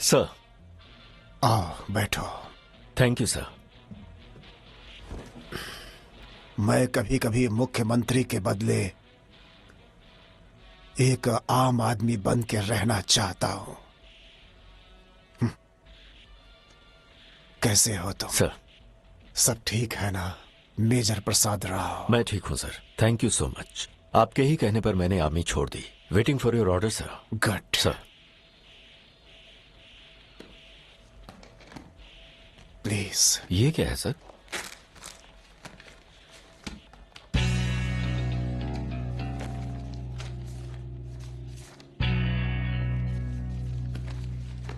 Sir. आओ बैठो। Thank you sir. मैं कभी कभी मुख्यमंत्री के बदले एक आम आदमी बन के रहना चाहता हूं। कैसे हो तुम? सर। सब ठीक है ना? मेजर प्रसाद राव। मैं ठीक हूं sir, thank you so much. आपके ही कहने पर मैंने आर्मी छोड़ दी। Waiting for your order sir. Good sir. Please. ये क्या है सर?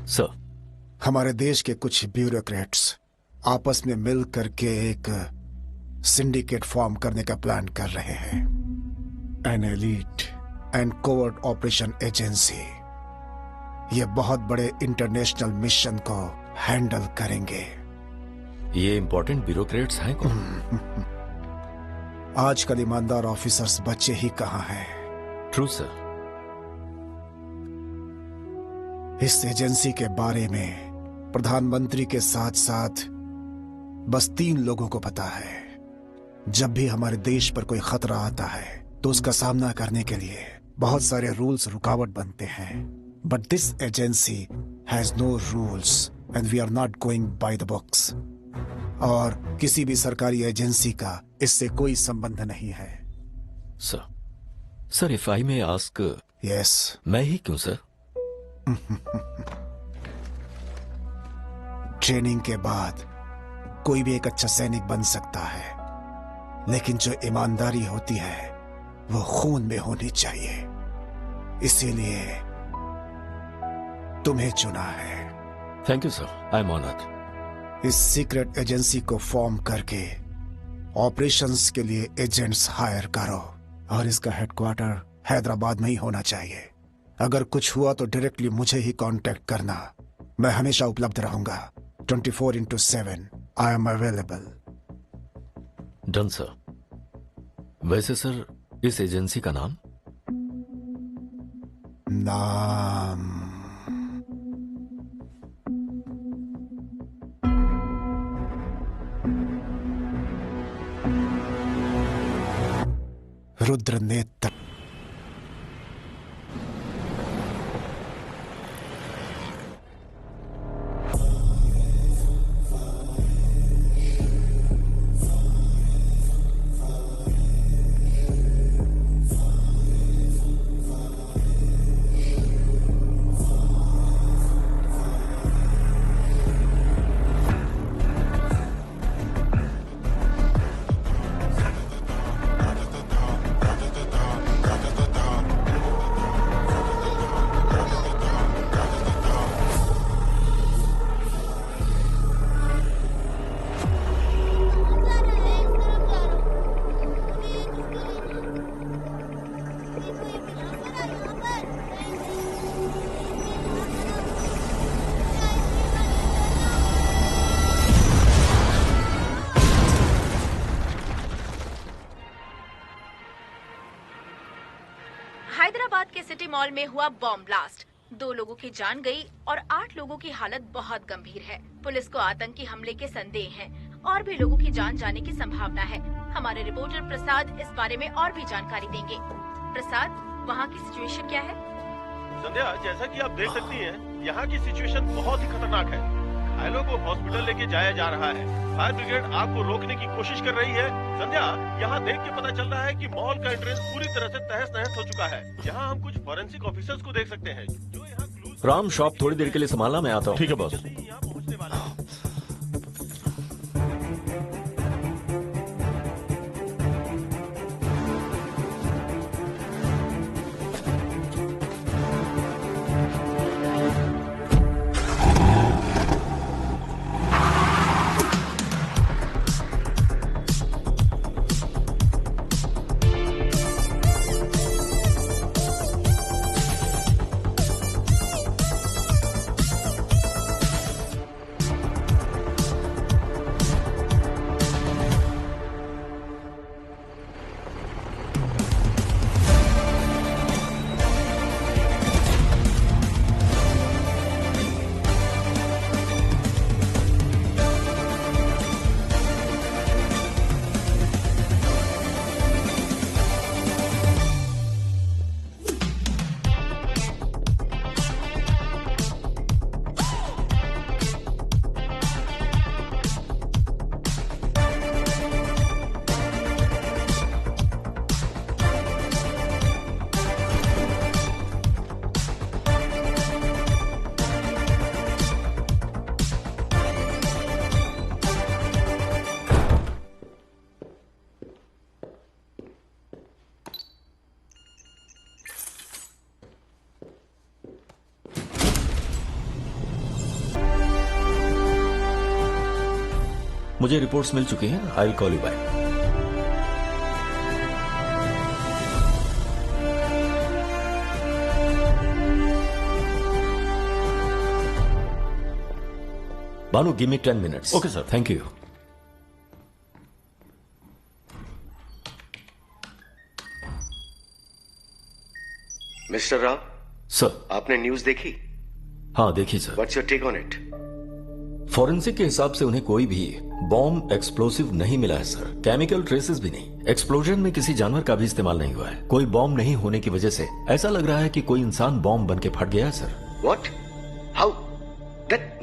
सर। हमारे देश के कुछ ब्यूरोक्रेट्स आपस में मिल करके एक सिंडिकेट फॉर्म करने का प्लान कर रहे हैं। N elite and covert operation agency. ये बहुत बड़े इंटरनेशनल मिशन को हैंडल करेंगे। ये इंपॉर्टेंट ब्यूरोक्रेट्स हैं कौन? आजकल ईमानदार ऑफिसर्स बच्चे ही कहां हैं। True sir. इस एजेंसी के बारे में प्रधानमंत्री के साथ साथ बस 3 लोगों को पता है। जब भी हमारे देश पर कोई खतरा आता है तो उसका सामना करने के लिए बहुत सारे रूल्स रुकावट बनते हैं। But this agency has no rules and we are not going by the books. और किसी भी सरकारी एजेंसी का इससे कोई संबंध नहीं है। Sir, sir if I may ask. Yes. मैं ही क्यों सर? ट्रेनिंग के बाद कोई भी एक अच्छा सैनिक बन सकता है, लेकिन जो ईमानदारी होती है वो खून में होनी चाहिए। इसीलिए तुम्हें चुना है। Thank you sir, I am honoured. इस सीक्रेट एजेंसी को फॉर्म करके ऑपरेशंस के लिए एजेंट्स हायर करो और इसका हेडक्वार्टर हैदराबाद में ही होना चाहिए। अगर कुछ हुआ तो डायरेक्टली मुझे ही कांटेक्ट करना। मैं हमेशा उपलब्ध रहूंगा। 24/7 I am available. Done sir. वैसे सर इस एजेंसी का नाम? रुद्र नेत्र। हैदराबाद के सिटी मॉल में हुआ बॉम्ब ब्लास्ट। 2 लोगों की जान गई और 8 लोगों की हालत बहुत गंभीर है। पुलिस को आतंकी हमले के संदेह है और भी लोगों की जान जाने की संभावना है। हमारे रिपोर्टर प्रसाद इस बारे में और भी जानकारी देंगे। प्रसाद, वहाँ की सिचुएशन क्या है? संध्या, जैसा कि आप देख सकती हैं, यहाँ की सिचुएशन बहुत ही खतरनाक है। घायलों को हॉस्पिटल लेके जाया जा रहा है। फायर ब्रिगेड आग को रोकने की कोशिश कर रही है। संध्या, यहाँ देख के पता चल रहा है कि मॉल का एंट्रेंस पूरी तरह से तहस नहस हो चुका है। यहाँ हम कुछ फॉरेंसिक ऑफिसर्स को देख सकते हैं जो यहाँ राम, शॉप थोड़ी देर के लिए संभालना, मैं आता हूँ। ठीक है बॉस। यहाँ पहुँचने वाले हैं। मुझे रिपोर्ट्स मिल चुकी हैं। I will call you back. Banu, give me 10 minutes. Okay, sir. Thank you. Mister Rao, sir. आपने न्यूज देखी? हाँ, देखिए sir. What's your take on it? Forensic के हिसाब से उन्हें कोई भी बॉम्ब एक्सप्लोसिव नहीं मिला है सर। केमिकल ट्रेसेस भी नहीं। एक्सप्लोजन में किसी जानवर का भी इस्तेमाल नहीं हुआ है। कोई बॉम्ब नहीं होने की वजह से ऐसा लग रहा है कि कोई इंसान बॉम्ब बन के फट गया है sir. What? How?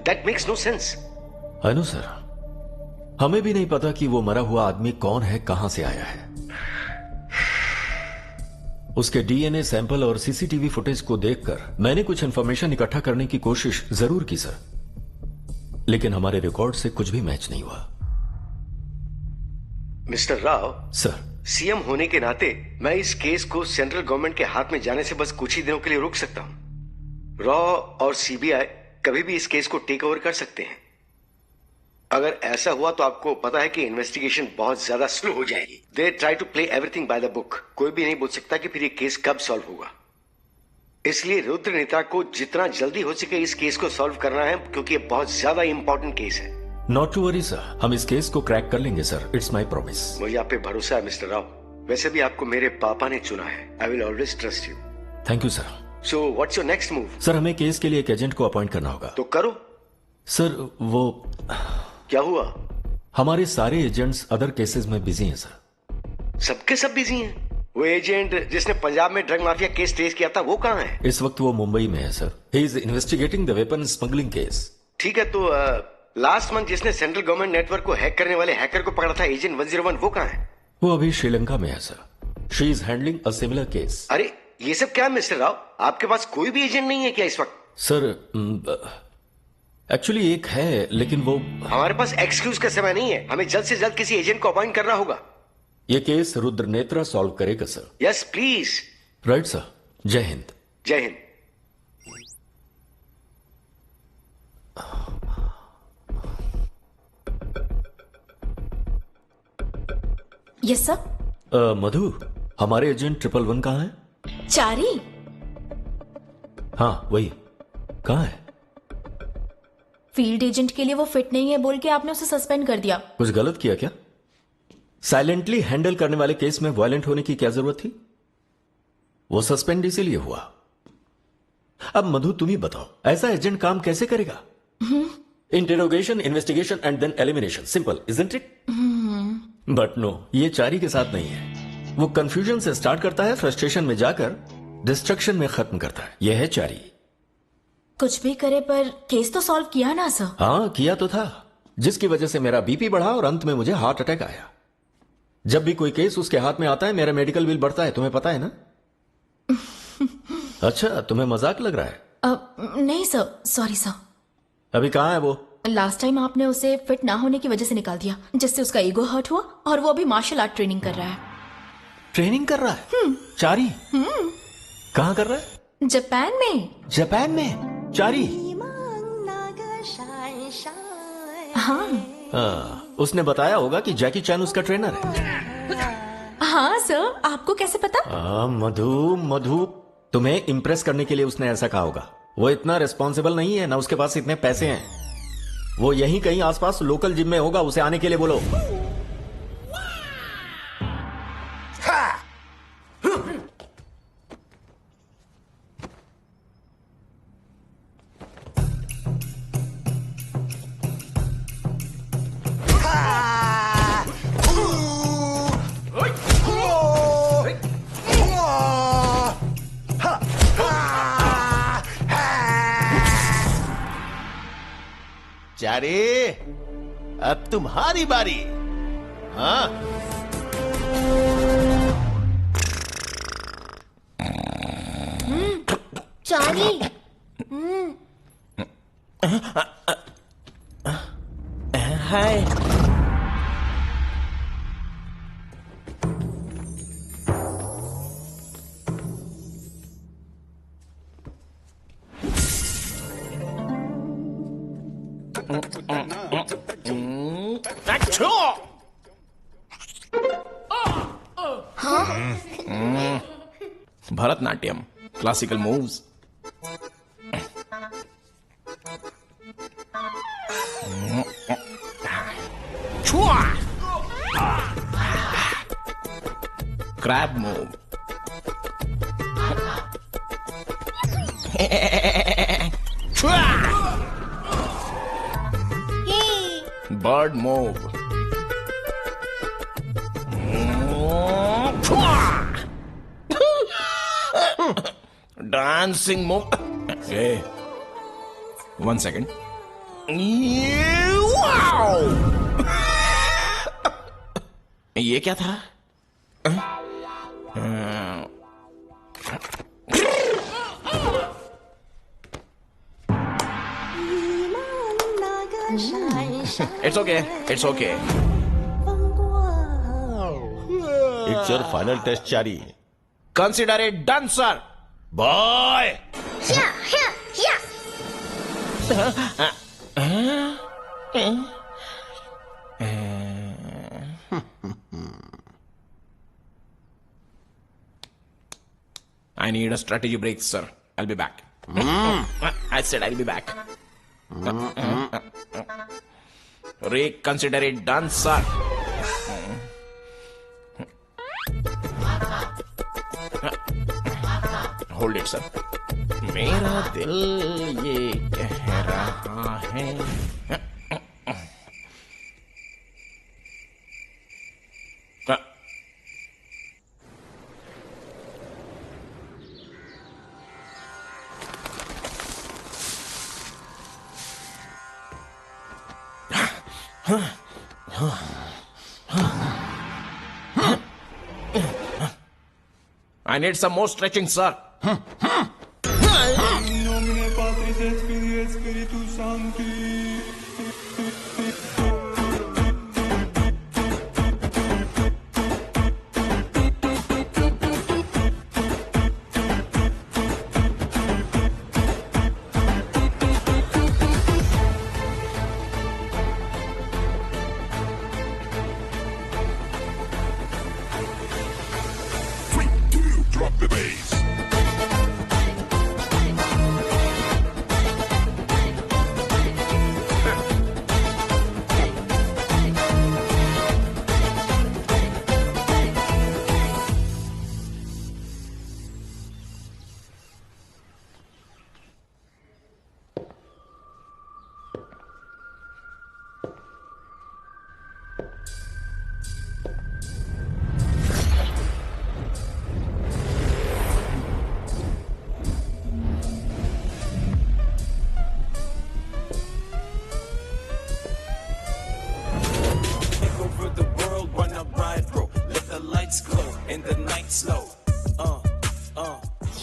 That makes no sense. I know sir. हमें भी नहीं पता कि वो मरा हुआ आदमी कौन है, कहां से आया है। उसके डीएनए सैंपल और सीसीटीवी फुटेज को देखकर मैंने कुछ इंफॉर्मेशन इकट्ठा करने की कोशिश जरूर की सर, लेकिन हमारे रिकॉर्ड से कुछ भी मैच नहीं हुआ। मिस्टर राव सर, सीएम होने के नाते मैं इस केस को सेंट्रल गवर्नमेंट के हाथ में जाने से बस कुछ ही दिनों के लिए रोक सकता हूं। रॉ और सीबीआई कभी भी इस केस को टेक ओवर कर सकते हैं। अगर ऐसा हुआ तो आपको पता है कि इन्वेस्टिगेशन बहुत ज्यादा स्लो हो जाएगी। They try to play everything by the book. कोई भी नहीं बोल सकता कि फिर ये केस कब सॉल्व होगा। इसलिए रुद्र नेता को जितना जल्दी हो सके इस केस को सॉल्व करना है, क्योंकि ये बहुत ज्यादा इंपॉर्टेंट केस है। नॉट टू वरी सर, हम इस केस को क्रैक कर लेंगे सर। It's my promise. मुझे आप पे भरोसा है मिस्टर राव। वैसे भी आपको मेरे पापा ने चुना है। I will always trust you. Thank you sir. So what's your next move? Sir, हमें केस के लिए एक एजेंट को अपॉइंट करना होगा। तो करो। सर, वो क्या हुआ? हमारे सारे एजेंट्स अदर केसेस में बिजी हैं सर। सबके सब बिजी हैं। वो एजेंट जिसने पंजाब में ड्रग माफिया केस ट्रेस किया था वो कहाँ है? इस वक्त वो मुंबई में है sir. He is investigating the weapon smuggling case. ठीक है, तो लास्ट मंथ जिसने सेंट्रल गवर्नमेंट नेटवर्क को हैक करने वाले हैकर को पकड़ा था, एजेंट 101, वो कहाँ है? वो अभी श्रीलंका में है sir. She is handling a similar case. अरे ये सब क्या मिस्टर राव? आपके पास कोई भी एजेंट नहीं है क्या इस वक्त? सर, एक्चुअली एक है, लेकिन वो हमारे पास एक्सक्यूज का समय नहीं है। हमें जल्द से जल्द किसी एजेंट को अपॉइंट करना होगा। ये केस रुद्र नेत्रा सॉल्व करेगा sir. Yes please. Right sir. जय हिंद। जय हिंद। Yes sir. मधु, हमारे एजेंट 111 कहाँ है? चारी? हाँ वही। कहाँ है? फील्ड एजेंट के लिए वो फिट नहीं है बोल के आपने उसे सस्पेंड कर दिया। कुछ गलत किया क्या? साइलेंटली हैंडल करने वाले केस में वायलेंट होने की क्या जरूरत थी? वो सस्पेंड इसीलिए हुआ। अब मधु तुम ही बताओ, ऐसा एजेंट काम कैसे करेगा? Interrogation, investigation and then elimination. Simple, isn't it? But no, ये चारी के साथ नहीं है। वो कंफ्यूजन से स्टार्ट करता है, फ्रस्ट्रेशन में जाकर डिस्ट्रक्शन में खत्म करता है। यह है चारी। कुछ भी करे पर केस तो सॉल्व किया ना सर? हाँ किया तो था, जिसकी वजह से मेरा बीपी बढ़ा और अंत में मुझे हार्ट अटैक आया। जब भी कोई केस उसके हाथ में आता है मेरा मेडिकल बिल बढ़ता है, तुम्हें पता है ना? अच्छा, तुम्हें मजाक लग रहा है? नहीं सर, सॉरी सर। अभी कहाँ है वो? लास्ट टाइम आपने उसे फिट ना होने की वजह से निकाल दिया, जिससे उसका ईगो हर्ट हुआ और वो अभी मार्शल आर्ट ट्रेनिंग कर रहा है। ट्रेनिंग कर रहा है? चारी? कहाँ कर रहा है? जापान में। जापान में? चारी? हाँ। उसने बताया होगा कि जैकी चैन उसका ट्रेनर है। हाँ सर, आपको कैसे पता? मधु, तुम्हें इंप्रेस करने के लिए उसने ऐसा कहा होगा। वो इतना रिस्पॉन्सिबल नहीं है, ना उसके पास इतने पैसे हैं। वो यहीं कहीं आसपास लोकल जिम में होगा, उसे आने के लिए बोलो। चारे, अब तुम्हारी बारी। हाँ, चारी। हाय। अच्छो! Bharatanatyam, classical moves. छुआ! Crab move. छुआ! Bird move. Dancing move. Hey, 1 second. Wow! ये क्या था? It's okay. It's okay. It's your final test Chari. Consider it done, sir. Boy. I need a strategy break, sir. I'll be back. I said I'll be back. Reconsider it done, sir. Hold it, sir. मेरा दिल ये कह रहा है। I need some more stretching, sir.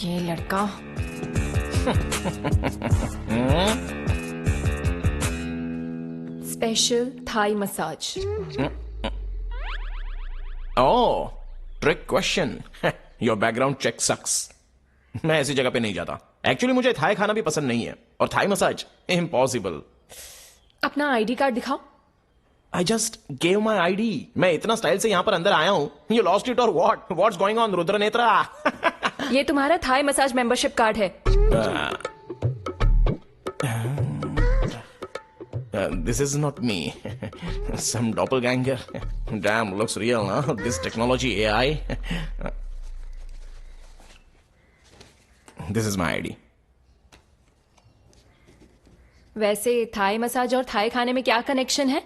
ये लड़का special Thai massage. Oh, trick question. Your background check sucks. मैं ऐसी जगह पे नहीं जाता। एक्चुअली मुझे थाई खाना भी पसंद नहीं है और थाई मसाज इम्पॉसिबल। अपना आईडी कार्ड दिखाओ। I just gave my ID. मैं इतना स्टाइल से यहाँ पर अंदर आया हूँ। You lost it or what? What's going on, Rudra Netra? ये तुम्हारा थाई मसाज मेंबरशिप कार्ड है। This is not me. Some doppelganger. Damn, looks real, huh? This technology AI. This is my ID. वैसे थाई मसाज और Thai खाने में क्या connection है?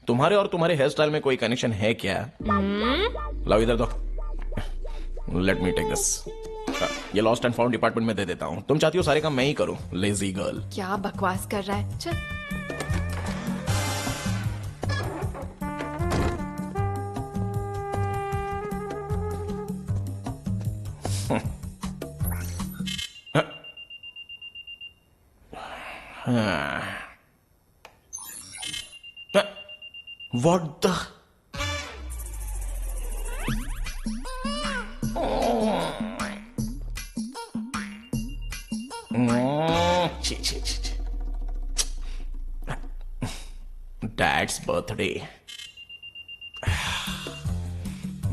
तुम्हारे और तुम्हारे हेयर स्टाइल में कोई कनेक्शन है क्या? लाओ इधर दो। Let me take this. ये लॉस्ट एंड फाउंड डिपार्टमेंट में दे देता हूँ। तुम चाहती हो सारे काम मैं ही करूं? Lazy girl. क्या बकवास कर रहा है? चल। What the? Dad's birthday,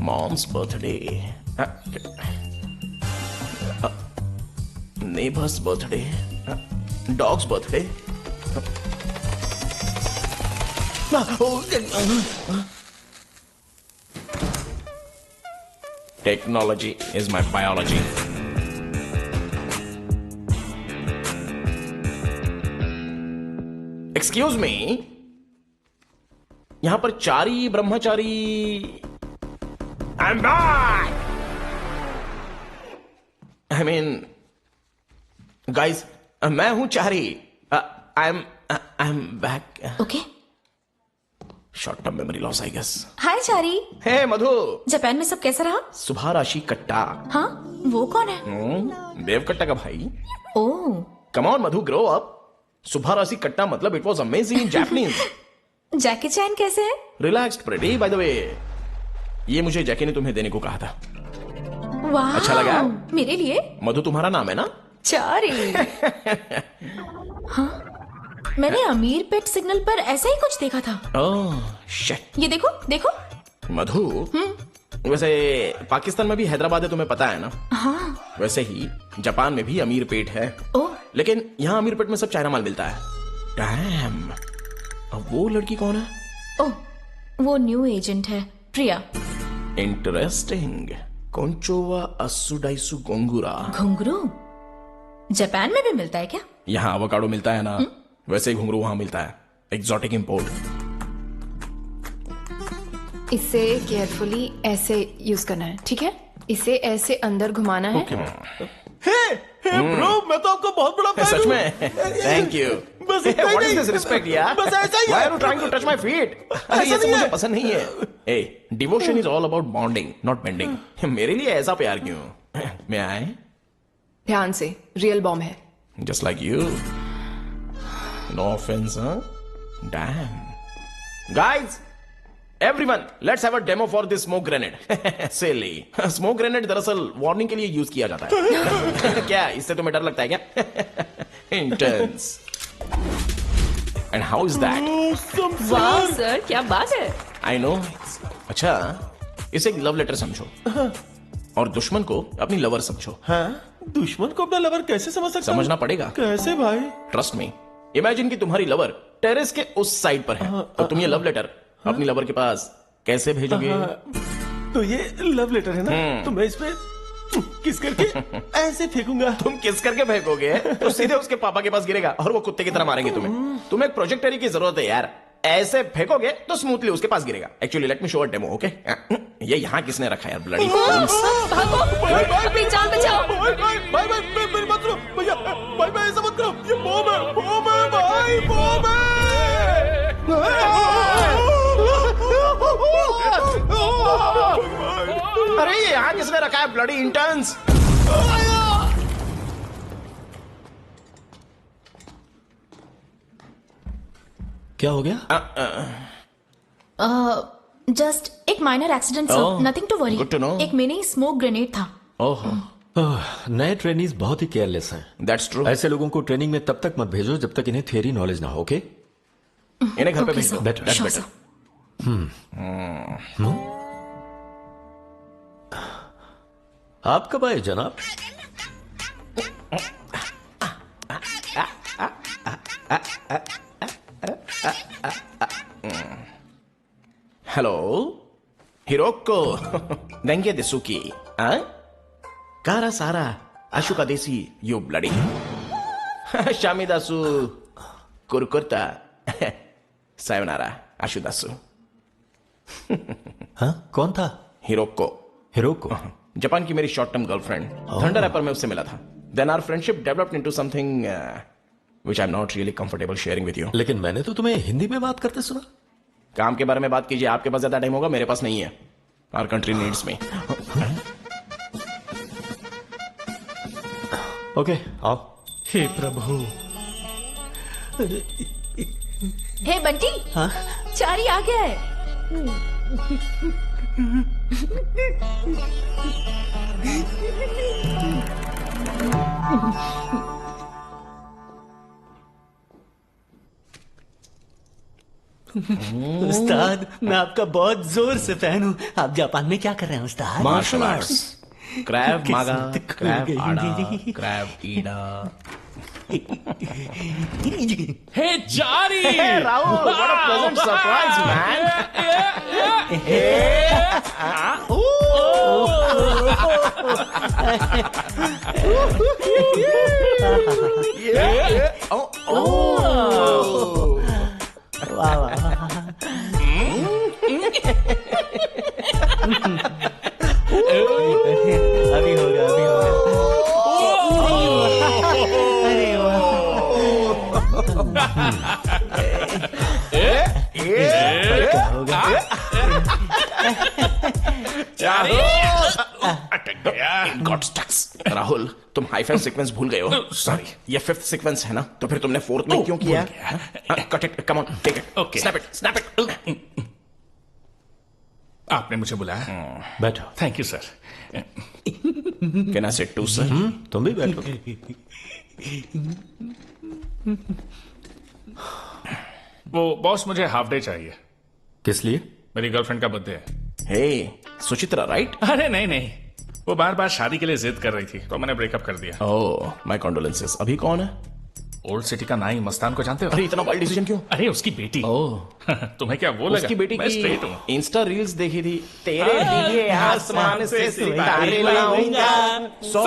mom's birthday, neighbour's birthday, dog's birthday. Technology is my biology. Excuse me. यहां पर चारी ब्रह्मचारी. I'm back. I mean, guys, मैं हूं चारी. I'm back. Okay. Short term memory loss, I guess. Hi Chari. Hey Madhu. Japan में सब कैसा रहा? सुबह राशि कट्टा. हाँ, वो कौन है? देव कट्टा का भाई. ओह. Come on Madhu, grow up. सुबह राशि कट्टा मतलब it was amazing in Japanese. जैकी चैन कैसे है? Relaxed pretty by the way. ये मुझे जैकी ने तुम्हें देने को कहा था. वाह. अच्छा लगा? मेरे लिए? मधु तुम्हारा नाम है ना? चारी. हाँ, मैंने अमीर पेट सिग्नल पर ऐसा ही कुछ देखा था. Oh shit. ये देखो, देखो. मधु. वैसे पाकिस्तान में भी हैदराबाद है, तुम्हें पता है ना? हाँ. वैसे ही जापान में भी अमीर पेट है. ओह. लेकिन यहाँ अमीर पेट में सब चाइना माल मिलता है. डैम. अब वो लड़की कौन है? ओह, वो न्यू एजेंट है, प्रिया. इंटरेस्टिंग. कोंचोवा असुडाइसु गोंगुरा. घुंघरू जापान में भी मिलता है क्या? यहाँ अवोकाडो मिलता है ना, वैसे ही घुंघरू वहां मिलता है. Exotic import. इसे केयरफुली ऐसे यूज करना है, ठीक है? इसे ऐसे अंदर घुमाना है. ब्रो, मैं तो आपको बहुत बड़ा फैन सच हूं. में? Thank you. बस इतना What ही is नहीं. this respect यार? बस ऐसा ही है. Why are you trying to touch my feet? अरे ये सब मुझे पसंद नहीं है. Hey, devotion is all about bonding, not bending. मेरे लिए ऐसा प्यार क्यों? मैं आए? ध्यान से, रियल बॉम्ब है. Just like you. No offense, huh? Damn. Guys, everyone, let's have a demo for this smoke grenade. Silly. Smoke grenade दरअसल वार्निंग के लिए यूज किया जाता है. क्या इससे तुम्हें डर लगता है क्या? Intense. And how is that? वाह सर, क्या बात है. I know. अच्छा, इसे एक लव लेटर समझो. और दुश्मन को अपनी लवर समझो. हाँ? दुश्मन को अपना लवर कैसे समझ सकता हूं? समझना पड़ेगा. कैसे भाई? Trust me. इमेजिन कि तुम्हारी लवर टेरेस के उस साइड पर है, तो तुम ये लव लेटर अपनी लवर के पास कैसे भेजोगे? तो ये लव लेटर है ना, तो मैं इस पे किस करके ऐसे फेंकूंगा. तुम किस करके फेंकोगे तो सीधे उसके पापा के पास गिरेगा और वो कुत्ते की तरह मारेंगे तुम्हें. तुम्हें एक प्रोजेक्टरी की जरूरत है यार. ऐसे फेंकोगे तो स्मूथली उसके पास गिरेगा. एक्चुअली लेट मी शो अ डेमो. ओके, ये यहाँ किसने रखा यार? ब्लडी भागो, अपनी जान बचाओ. भाई मेरी बात सुनो भैया. भाई ऐसा मत करो. ये बॉम्ब है भाई. बॉम्ब है. अरे ये यहाँ किसने रखा है? Bloody interns. क्या हो गया? जस्ट एक minor accident sir, Oh, nothing to worry. good to know. एक मिनी स्मोक ग्रेनेड था. ओह, नए ट्रेनीज बहुत ही केयरलेस हैं. That's true. ऐसे लोगों को ट्रेनिंग में तब तक मत भेजो जब तक इन्हें थियरी नॉलेज ना हो. ओके? इन्हें घर पे Okay, भेज दो. sir. That's Sure, better. sir. आप कब आए जनाब? हेलो हिरोको देंगे देसुकी. कारा सारा अशुका देसी यू ब्लडी. शामिदासु कुरकुरता सायोनारा आशुदासु. हाँ, कौन था? हिरोको. हिरोको. जापान की मेरी शॉर्ट टर्म गर्लफ्रेंड. थंडर एपर में उससे मिला था. Then our friendship developed into something which I am not really comfortable sharing with you. लेकिन मैंने तो तुम्हें हिंदी में बात करते सुना. काम के बारे में बात कीजिए. आपके पास ज्यादा टाइम होगा, मेरे पास नहीं है. Our country needs me. Okay, आओ. हे प्रभु. हे बंटी. हाँ? चारी आ गया है. उस्ताद मैं आपका बहुत जोर से फैन हूँ। आप जापान में क्या कर रहे हैं उस्ताद? Martial arts. क्रैब मागा, किस्मत खुल क्रैब गई आड़ा, मेरी। क्रैब ईड़ा। हे जारी, Rahul, what a pleasant surprise, man. वाह वाह। अभी होगा अभी होगा। अरे क्या होगा? जारी अटक गया। गॉड स्टक्स। राहुल, तुम हाई फाइव सीक्वेंस भूल गए हो। सॉरी, ये फिफ्थ सीक्वेंस है ना, तो फिर तुमने फोर्थ में क्यों किया? Cut it, come on, take it, Okay. Snap it, snap it. आपने मुझे बुलाया? बैठो। Thank you sir. Can I sit too sir? तुम भी बैठो। वो बॉस, मुझे हाफ डे चाहिए। किस लिए? मेरी गर्लफ्रेंड का बर्थडे है। हे, सुचित्रा राइट? अरे नहीं नहीं, वो बार बार शादी के लिए जिद कर रही थी, तो मैंने ब्रेकअप कर दिया। ओह, माय कंडोलेंसेस। अभी कौन है? ओल्ड सिटी का नाई मस्तान को जानते हो? अरे इतना वाइल्ड डिसीजन क्यों? अरे उसकी बेटी। ओह, तुम्हें क्या वो लगा? उसकी बेटी मैं स्ट्रेट की हूँ। इंस्टा रील्स देखी थी। तेरे दिए आसमान से सितारे लाऊंगा, 100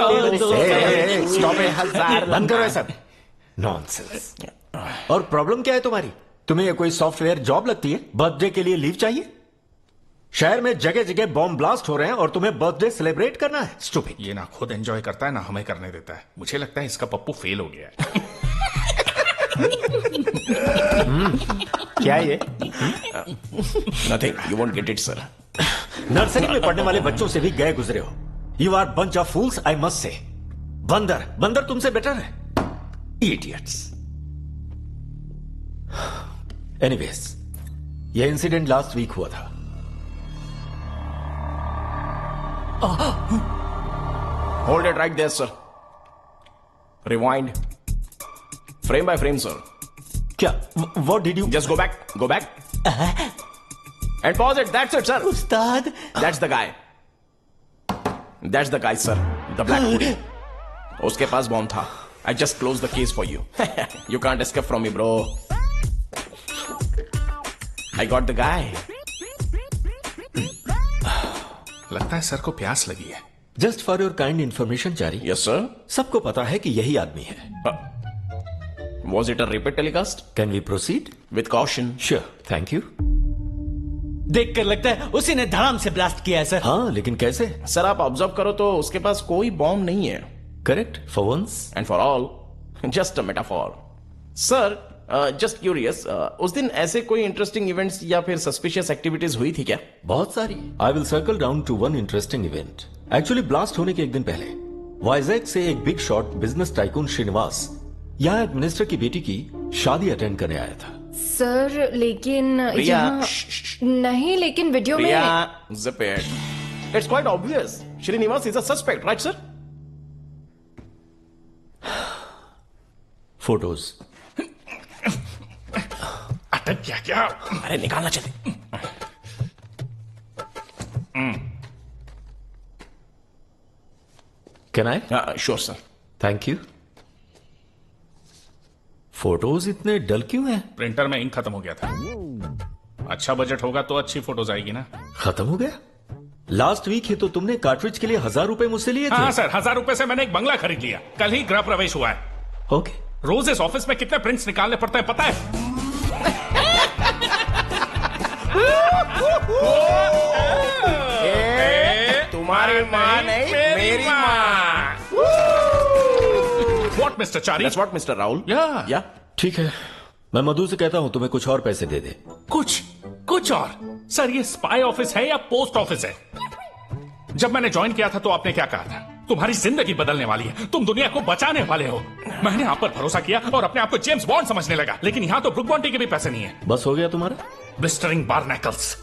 स्टॉप इट, बंद करो ये सब नॉनसेंस। और प्रॉब्लम क्या है तुम्हारी? तुम्हें ये कोई सॉफ्टवेयर जॉब लगती है? बर्थडे के लिए लीव चाहिए? शहर में जगह जगह बॉम्ब ब्लास्ट हो रहे हैं और तुम्हें बर्थडे सेलिब्रेट करना है? स्टूपिड। ये ना खुद एंजॉय करता है ना हमें करने देता है। मुझे लगता है इसका पप्पू फेल हो गया है। क्या ये? Nothing, you won't get it sir. Nursery में पढ़ने वाले बच्चों से भी गए गुजरे हो। You are bunch of fools, I must say. बंदर बंदर तुमसे बेटर है। इडियट्स। एनीवेज, यह इंसिडेंट लास्ट वीक हुआ था। Hold it right there sir. Rewind, frame by frame sir. क्या? What did you? Just go back and pause it. That's it sir. उस्ताद that's the guy, sir, the black hoodie. उसके पास bomb था। I just close the case for you. You can't escape from me bro. I got the guy. लगता है sir को प्यास लगी है। Just for your kind information जारी, यस सर। सबको पता है कि यही आदमी है। Was it a repeat telecast? Can we proceed? With caution. Sure, thank you. देखकर लगता है उसी ने धड़ाम से ब्लास्ट किया है सर। हाँ, लेकिन कैसे? सर आप ऑब्जर्व करो तो उसके पास कोई बॉम्ब नहीं है। Correct, for once and for all just a metaphor. Sir just curious, उस दिन ऐसे कोई इंटरेस्टिंग इवेंट्स या फिर सस्पिशियस एक्टिविटीज हुई थी क्या? बहुत सारी। I will circle down to one interesting event. Actually blast होने के एक दिन पहले वाइजैक से एक big shot business tycoon Srinivas यहाँ एक मिनिस्टर की बेटी की शादी अटेंड करने आया था। सर लेकिन प्रिया, यहाँ नहीं, लेकिन वीडियो में प्रिया, zip it. It's quite obvious. Srinivas is a suspect, right, sir? Photos. अटक गया क्या? अरे निकालना चाहिए। Can I? Sure sir. Thank you. Photos इतने डल क्यों हैं? प्रिंटर में इंक खत्म हो गया था। अच्छा बजट होगा तो अच्छी फोटोज आएगी ना। खत्म हो गया? लास्ट वीक ही तो तुमने कार्ट्रिज के लिए 1000 रुपए मुझसे लिए थे। हाँ सर, 1000 रुपए से मैंने एक बंगला खरीद लिया। कल ही गृह प्रवेश हुआ है। ओके। रोज इस ऑफिस में कितने प्रिंट्स निकालने पड़ते हैं पता है? तुम्हारी माँ नहीं, मेरी माँ। What, Mr. Chari? That's what, Mr. Rahul. Yeah. ठीक है, मैं मधु से कहता हूं तुम्हें कुछ और पैसे दे दे। कुछ और? सर ये स्पाई ऑफिस है या पोस्ट ऑफिस है? जब मैंने ज्वाइन किया था तो आपने क्या कहा था? तुम्हारी जिंदगी बदलने वाली है, तुम दुनिया को बचाने वाले हो। मैंने आप पर भरोसा किया और अपने आप को जेम्स बॉन्ड समझने लगा, लेकिन यहाँ तो ब्रुक बॉन्टी के भी पैसे नहीं है। बस हो गया तुम्हारा? Blistering barnacles.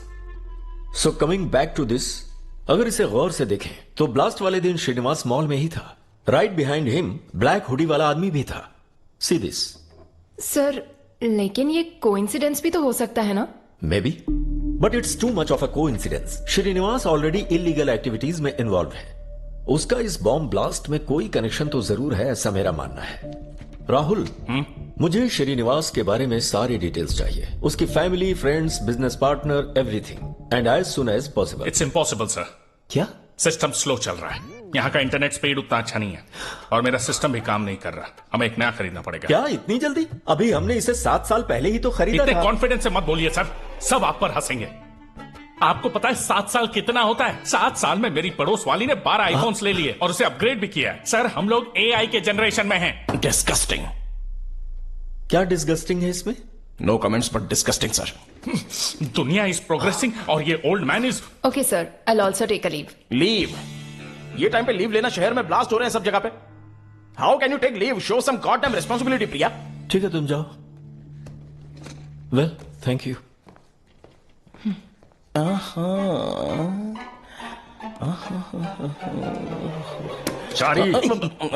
So coming back to this, अगर इसे गौर से देखें तो ब्लास्ट वाले दिन श्रीनिवास मॉल में ही था। Right behind him black hoodie वाला आदमी भी था। See this. सर लेकिन ये कोइंसिडेंस भी तो हो सकता है ना? Maybe, but it's too much of a coincidence. Srinivas already illegal activities में इन्वॉल्व है। उसका इस बॉम्ब ब्लास्ट में कोई कनेक्शन तो जरूर है, ऐसा मेरा मानना है। राहुल, मुझे श्रीनिवास के बारे में सारी डिटेल्स चाहिए, उसकी family, friends, business partner, everything, and as soon as possible. It's impossible sir. क्या? सिस्टम स्लो चल रहा है, यहाँ का इंटरनेट स्पीड उतना अच्छा नहीं है, और मेरा सिस्टम भी काम नहीं कर रहा। हमें एक नया खरीदना पड़ेगा। क्या इतनी जल्दी? अभी हमने इसे 7 साल पहले ही तो खरीदा इतने था। कॉन्फिडेंस से मत बोलिए सर, सब आप पर हंसेंगे। आपको पता है 7 साल कितना होता है? 7 साल में मेरी पड़ोस वाली ने 12 आईफोन्स ले लिए और उसे अपग्रेड भी किया है। सर, हम लोग एआई के जनरेशन में हैं। डिस्गस्टिंग। क्या डिस्गस्टिंग है इसमें? No comments but disgusting sir. दुनिया इज प्रोग्रेसिंग और ये old man is. Okay sir, I will also take a leave. Leave? ये टाइम पे लीव लेना? शहर में ब्लास्ट हो रहे हैं सब जगह पे। How can you take leave? Show some goddamn responsibility Priya. ठीक है, तुम जाओ। Well, thank you. Chari,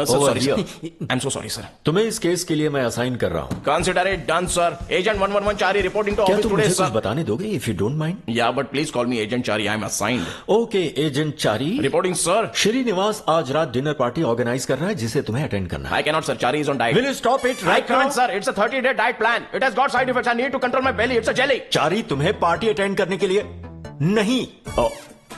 sorry, I am so sorry sir. तुम्हें इस केस के लिए मैं असाइन कर रहा हूं। Consider it done sir. Agent 111 Chari reporting to क्या ऑफिस तुम टुडे मुझे कुछ सर। बताने दोगे, इफ यू डोंट माइंड? या but please call me agent Chari, I am assigned. Okay agent Chari reporting sir. Srinivas आज रात डिनर पार्टी ऑर्गेनाइज कर रहा है जिसे तुम्हें अटेंड करना है। I cannot sir, Chari is on diet. Will you stop it I right now? can't sir, it's a 30-day diet plan. It has got side effects. I need to control my belly. It's a jelly. चारी, तुम्हें party attend करने के लिए नहीं,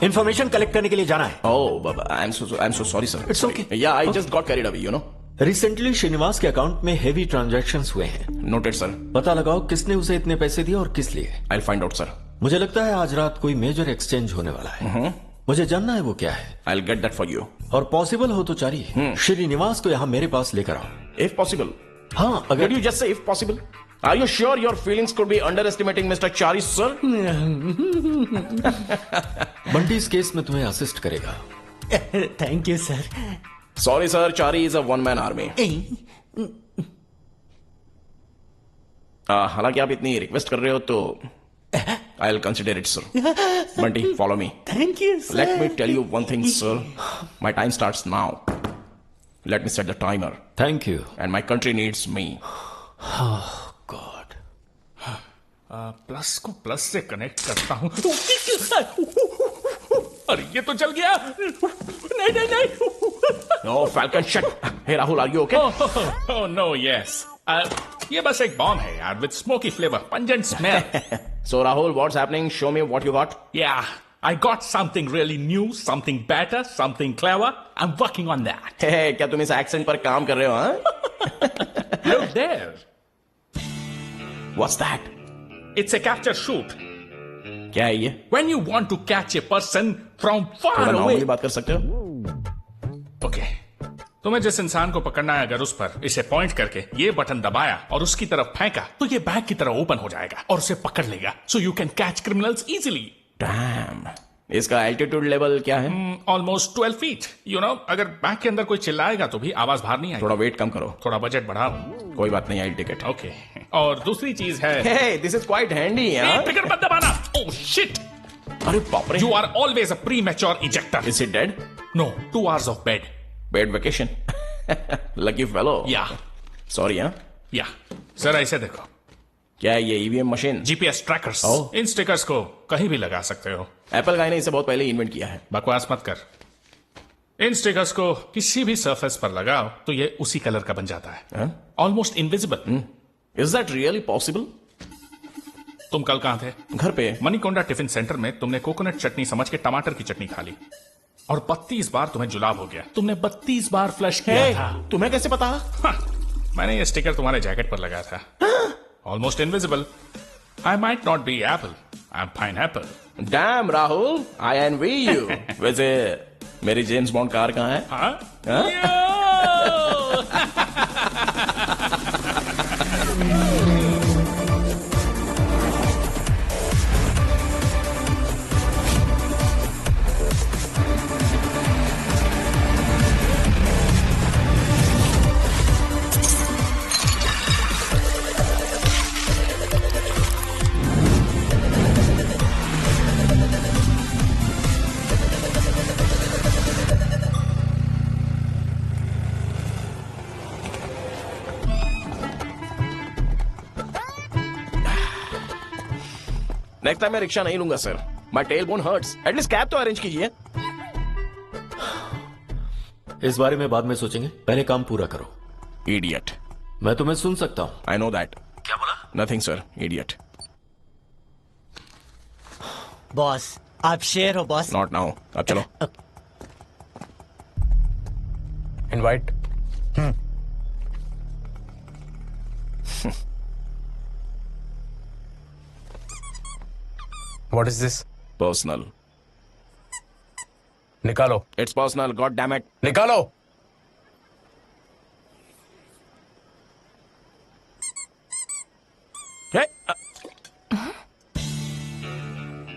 information collect करने के लिए जाना है। Oh, Baba, I'm so sorry sir. It's okay. Yeah, I just got carried away, you know. Recently Srinivas के अकाउंट में हेवी ट्रांजैक्शंस हुए हैं। Noted sir. पता लगाओ किसने उसे इतने पैसे दिए और किस लिए। I'll find out sir. मुझे लगता है आज रात कोई मेजर एक्सचेंज होने वाला है। मुझे जानना है वो क्या है। I'll get that for you. और पॉसिबल हो तो चारी श्रीनिवास को यहाँ मेरे पास लेकर आओ। If possible. हाँ, अगर Did you just say if possible? Are you sure your feelings could be underestimating Mr. Chari sir? Bunty इस केस में तुम्हें असिस्ट करेगा। Thank you sir. Sorry sir, Chari is a one-man army. हालांकि आप इतनी request कर रहे हो तो I'll consider it sir. Bunty, follow me. Thank you sir. Let me tell you one thing sir. My time starts now. Let me set the timer. Thank you. And my country needs me. God. Plus को plus से connect करता हूं। अरे ये तो चल गया। नहीं नहीं नहीं। No, Falcon, shut. Hey Rahul, are you okay? Oh no, yes. ये बस एक बॉम्ब है यार, with smoky flavor, pungent smell. So Rahul, what's happening? Show me what you got. Yeah, I got something really new, something better, something clever. I'm working on that. Hey, क्या तुम इस accent पर काम कर रहे हो? हाँ? Look there. What's that? It's a capture shoot. क्या है ये? When you want to catch a person from far थोड़ा away. नॉर्मली बात कर सकते हो? Okay. तुम्हें जिस इंसान को पकड़ना है, अगर उस पर इसे पॉइंट करके ये बटन दबाया और उसकी तरफ फेंका तो ये बैग की तरह ओपन हो जाएगा और उसे पकड़ लेगा. So you can catch criminals easily. Damn. इसका एल्टीट्यूड लेवल क्या है? Almost 12 feet. You know, अगर बैग के अंदर कोई चिल्लाएगा तो भी आवाज बाहर नहीं आएगी. थोड़ा वेट कम करो. थोड़ा बजट बढ़ाओ. कोई बात नहीं, I'll take it. Okay. और दूसरी चीज है. Hey, this is quite handy, यार. ट्रिगर मत दबाना. Oh shit. अरे बाप रे. You are always a premature ejector. Is it dead? No, 2 hours of bed. Bed vacation. Lucky fellow. Yeah. Sorry, हाँ? Yeah. जरा इसे देखो. क्या है ये EVM machine? GPS trackers. Oh. इन स्टिकर्स को कहीं भी लगा सकते हो. एप्पल गाय ने इसे बहुत पहले इन्वेंट किया है. बकवास मत कर. इन स्टिकर्स को किसी भी सरफेस पर लगाओ तो ये उसी कलर का बन जाता है. Almost invisible. Is that really possible? तुम कल कहां थे? घर पे. मणिकोंडा टिफिन सेंटर में तुमने कोकोनट चटनी समझ के टमाटर की चटनी खा ली और 32 बार तुम्हें जुलाब हो गया. तुमने 32 बार फ्लश किया था. तुम्हें कैसे पता? हाँ, मैंने ये स्टिकर तुम्हारे जैकेट पर लगाया था. Almost invisible. I might not be Apple, I am pineapple. Damn, Rahul, I envy you. वैसे मेरी जेम्स बॉन्ड कार कहाँ है? हाँ? नेक्स्ट टाइम मैं रिक्शा नहीं लूंगा sir. My tail bone hurts. At least cab तो अरेंज कीजिए। इस बारे में बाद में सोचेंगे, पहले काम पूरा करो। इडियट। मैं तुम्हें सुन सकता हूं। आई नो दैट। क्या बोला? Nothing sir, idiot. बॉस आप शेर हो बॉस। Not now. अब चलो। Invite. What is this? Personal. निकालो। It's personal, god damn it. निकालो।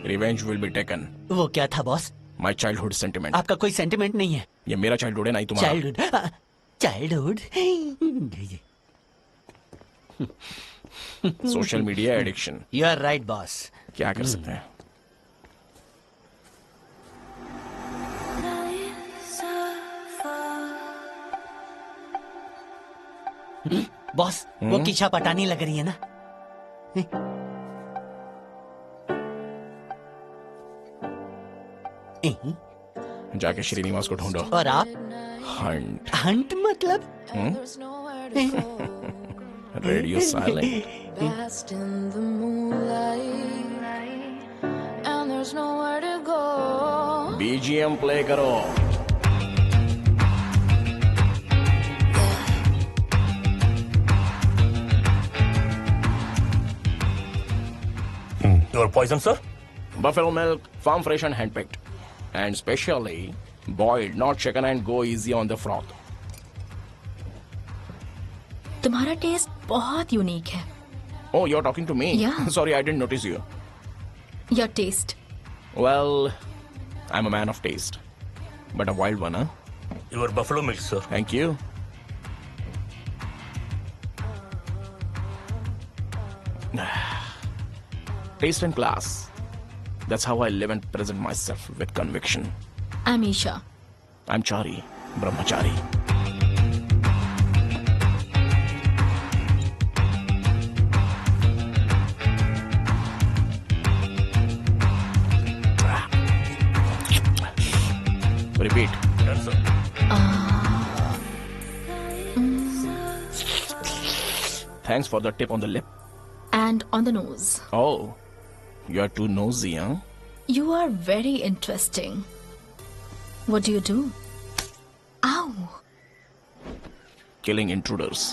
Revenge will be taken. वो क्या था बॉस? My childhood sentiment. आपका कोई सेंटिमेंट नहीं है? ये मेरा चाइल्डहुड है, नहीं तुम्हारा। Childhood social media addiction. You are right boss. क्या कर सकते हैं। बॉस वो कीशा पटानी लग रही है ना? जाके श्रीनिवास को ढूंढो। और आप? हंट। हंट मतलब? Radio silent. बीजीएम प्ले करो। Your poison, sir? Buffalo milk, farm fresh and handpicked. And specially boiled, not shaken, and go easy on the froth. तुम्हारा टेस्ट बहुत यूनिक है। Oh, you're talking to me? Yeah. Sorry, I didn't notice you. Your taste. Well, I'm a man of taste. But a wild one, huh? Your buffalo milk, sir. Thank you. Taste and class. That's how I live and present myself with conviction. I'm Isha. I'm Chari, Brahmachari. Repeat. Done, sir. Thanks for the tip on the lip. And on the nose. Oh, you're too nosy, huh? You are very interesting. What do you do? Ow! Killing intruders.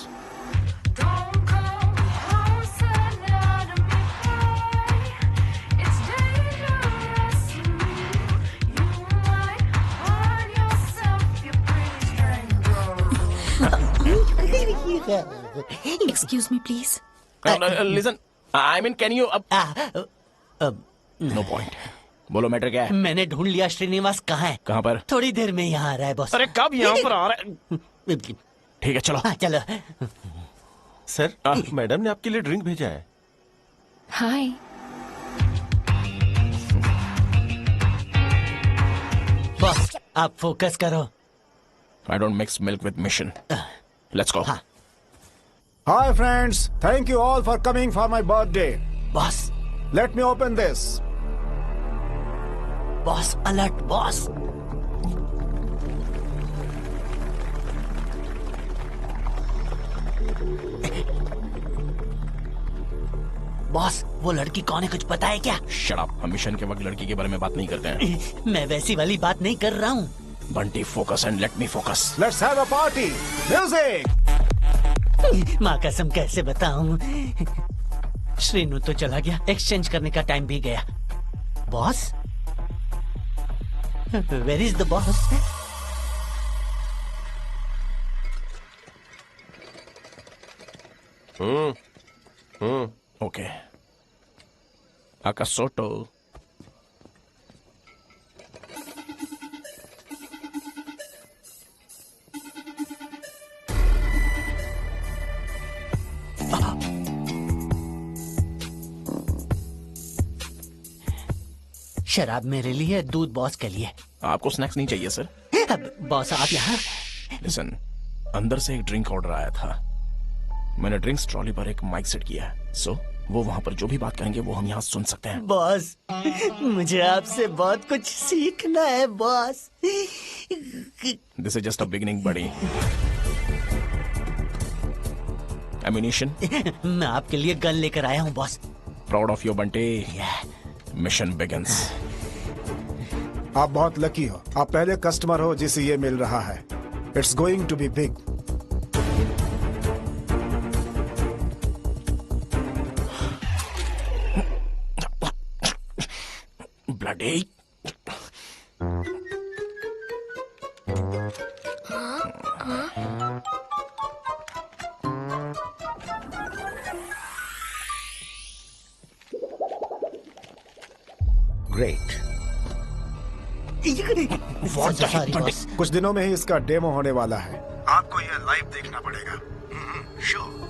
Excuse me, please. Listen, I mean, can you... No point. बोलो matter क्या है? मैंने ढूंढ लिया श्रीनिवास कहाँ है? कहाँ पर? थोड़ी देर में यहाँ आ रहा है बॉस। अरे कब यहाँ पर आ रहा है? ठीक है चलो। चलो। सर, मैडम ने आपके लिए ड्रिंक भेजा है। हाय। बॉस आप फोकस करो। I don't mix milk with mission. Let's go. Hi friends, thank you all for coming for my birthday. Boss. Let me open this. Boss alert, boss. Boss वो लड़की कौन है कुछ पता है क्या? Shut up. हम मिशन के वक्त लड़की के बारे में बात नहीं करते हैं। मैं वैसी वाली बात नहीं कर रहा हूँ। Bunty focus and let me focus. Let's have a party. Music. माँ कसम कैसे बताऊं? श्रीनु तो चला गया, एक्सचेंज करने का टाइम भी गया। Boss? Where is the boss? Okay. Akasoto. शराब मेरे लिए, दूध बॉस के लिए। आपको स्नैक्स नहीं चाहिए सर? बॉस आप यहाँ? लिसन, अंदर से एक ड्रिंक ऑर्डर आया था। मैंने ड्रिंक्स ट्रॉली पर एक माइक सेट किया है। सो वो वहां पर जो भी बात करेंगे वो हम यहाँ सुन सकते हैं। बॉस, मुझे आपसे बहुत कुछ सीखना है boss. This is just a beginning बड़ी। एम्यूनिशन? मैं आपके लिए गन लेकर आया हूँ boss. Proud of you Bunty. Mission begins. आप बहुत लकी हो, आप पहले कस्टमर हो जिसे ये मिल रहा है। It's going to be big. Bloody. Great. Sorry boss. कुछ दिनों में ही इसका डेमो होने वाला है, आपको यह लाइव देखना पड़ेगा। श्योर।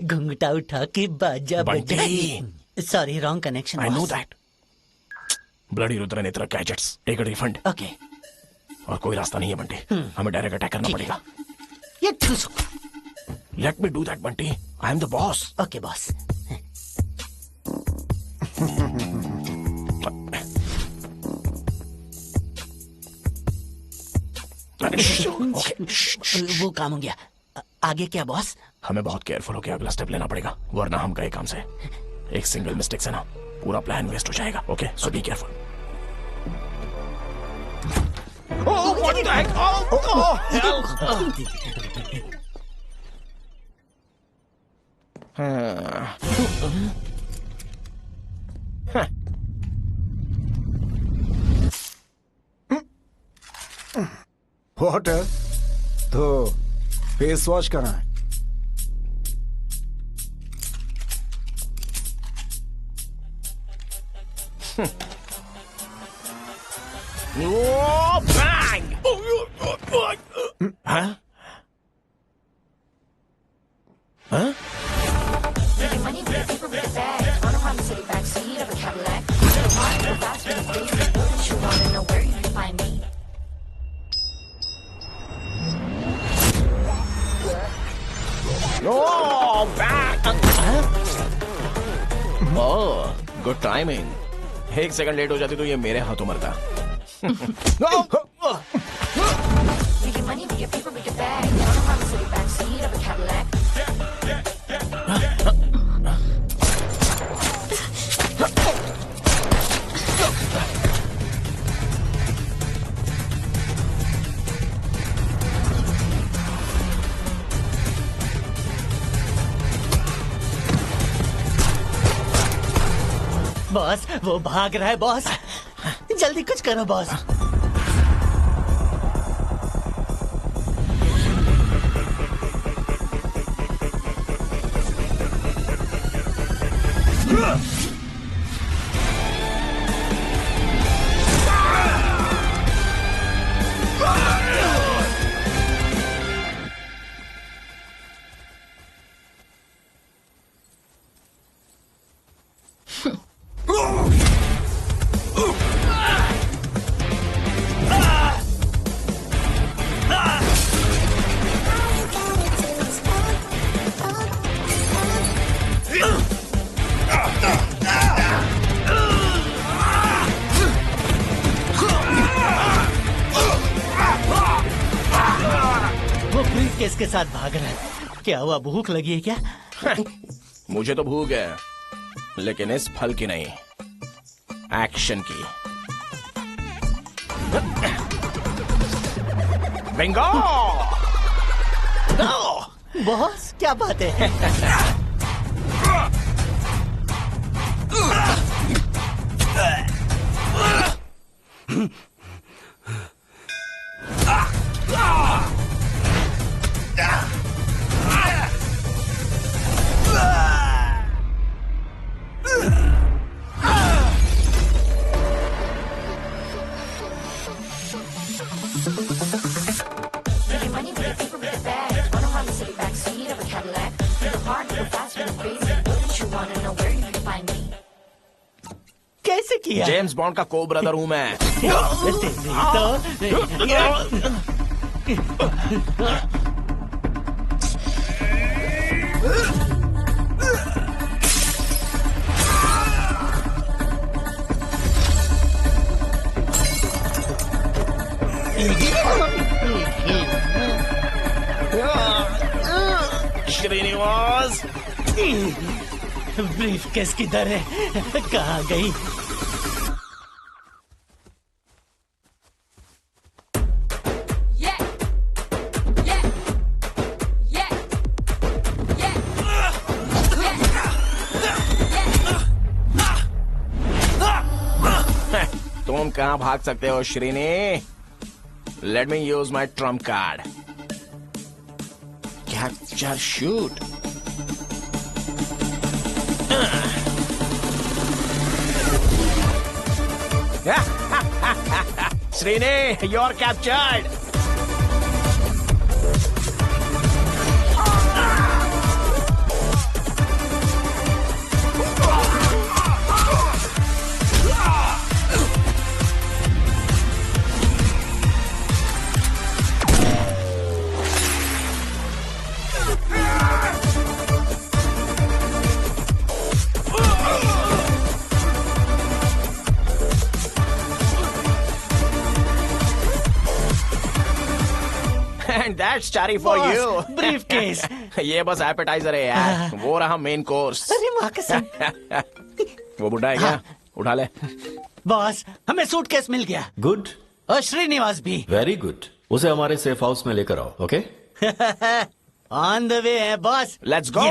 घुंघटा उठा के बाजा बजा। Sorry, wrong connection. I know that. Bloody Rudra Netra gadgets, take a refund. Okay. और कोई रास्ता नहीं है बंटी, हमें डायरेक्ट अटैक करना पड़ेगा। Let me do that Bunty, I am the boss. Okay boss. वो काम हो गया। आगे क्या बॉस? हमें बहुत केयरफुल होकर अगला स्टेप लेना पड़ेगा, वरना हम गए काम से। एक सिंगल मिस्टेक से ना पूरा प्लान वेस्ट हो जाएगा। Okay, so be careful. Oh, what the heck? Oh, help! Water तो फेस वॉश कहाँ है? Oh, bang! Huh? Huh? Oh, bang! Oh, good timing. एक सेकंड लेट हो जाती तो ये मेरे हाथों मरता। बॉस, वो भाग रहा है बॉस। जल्दी कुछ करो बॉस। के साथ भाग रहा है। क्या हुआ, भूख लगी है क्या? मुझे तो भूख है, लेकिन इस फल की नहीं, एक्शन की। बिंगो! बॉस, क्या बात है? किया? जेम्स बॉन्ड का को ब्रदर हूं मैं। श्रीनिवास, ब्रीफकेस किधर है? कहाँ गई? तुम कहाँ भाग सकते हो Srini? Let me use my trump card. Capture shoot. Srini, you are captured. That's Chari for you. Briefcase. ये बस एपेटाइजर है यार, वो रहा मेन कोर्स। अरे माँ कसम। वो बुढ़ा है क्या? उठा ले। बॉस, हमें सूटकेस मिल गया। गुड। और श्रीनिवास भी। Very good. उसे हमारे सेफ हाउस में लेकर आओ, ओके? ऑन द वे है boss. Let's go.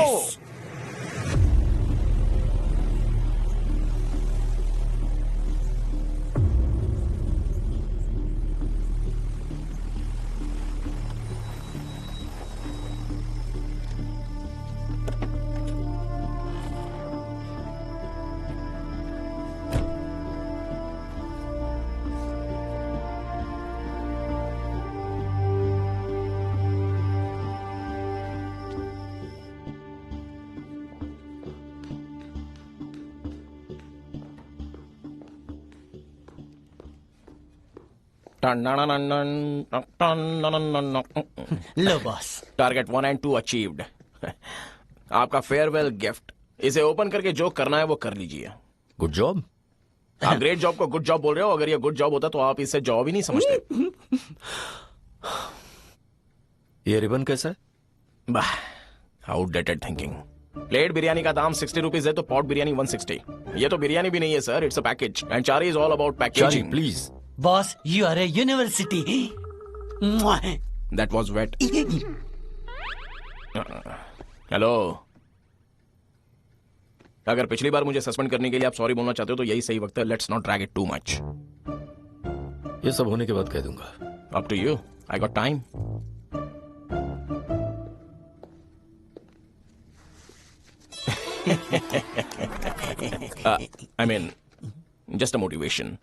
Low boss. Target 1 and 2 achieved. आपका फेयरवेल गिफ्ट। इसे ओपन करके जो करना है वो कर लीजिए। Good job. आप ग्रेट जॉब को गुड जॉब बोल रहे हो। अगर ये गुड जॉब होता तो आप इसे जॉब ही नहीं समझते। ये रिबन कैसा है? बाह, आउटडेटेड थिंकिंग। प्लेट बिरयानी का दाम 60 रुपीज है तो पॉट बिरयानी 160। ये तो बिरयानी भी नहीं है sir, it's a package and Chari is all about packaging. Please. Boss, you are a university. That was wait. Hello, अगर पिछली बार मुझे सस्पेंड करने के लिए आप सॉरी बोलना चाहते हो तो यही सही वक्त है। Let's not drag it too much. ये सब होने के बाद कह दूंगा। Up to you, I got time. I mean, just a motivation.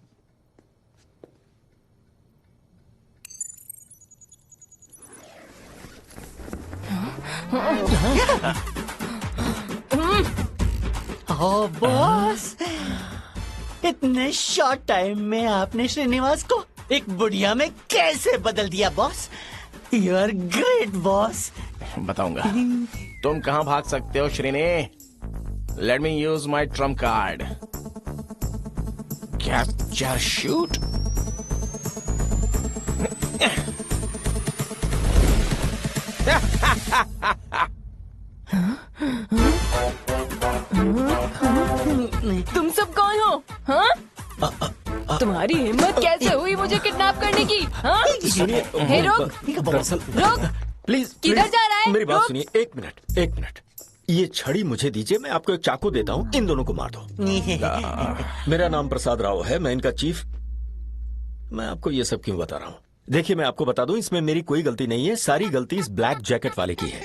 Oh boss, इतने शॉर्ट टाइम में आपने श्रीनिवास को एक बुढ़िया में कैसे बदल दिया boss? You are great boss. बताऊंगा। तुम कहां भाग सकते हो Srini? Let me use my trump card. Capture shoot. तुम सब कौन हो? हाँ? तुम्हारी हिम्मत कैसे हुई मुझे किडनैप करने की? हाँ? हे रोक, प्लीज किधर जा रहा है? मेरी बात सुनिए। एक मिनट। ये छड़ी मुझे दीजिए, मैं आपको एक चाकू देता हूँ, इन दोनों को मार दो। मेरा नाम प्रसाद राव है, मैं इनका चीफ। मैं आपको ये सब क्यों बता रहा हूँ? देखिए, मैं आपको बता दूं, इसमें मेरी कोई गलती नहीं है। सारी गलती इस ब्लैक जैकेट वाले की है।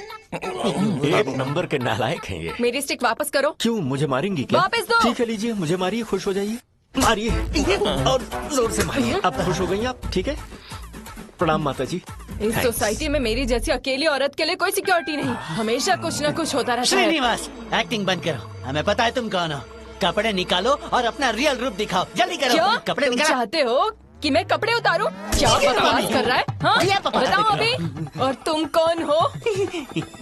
एक नंबर के नालायक हैं ये। मेरी स्टिक वापस करो। क्यों, मुझे मारेंगी क्या? वापस दो। ठीक है, लीजिए, मुझे मारिए, खुश हो जाइए। मारिए और जोर से मारिए। अब खुश हो गई आप? ठीक है, प्रणाम माता जी। इस सोसाइटी में मेरी जैसी अकेली औरत के लिए कोई सिक्योरिटी नहीं। हमेशा कुछ न कुछ होता रहता है। श्रीनिवास, एक्टिंग बंद करो, हमें पता है तुम कौन हो। कपड़े निकालो और अपना रियल रूप दिखाओ, जल्दी करो। क्या कपड़े तुम निकालो। चाहते हो कि मैं कपड़े उतारूं? क्या बकवास कर रहा है? हाँ? बताओ अभी। और तुम कौन हो?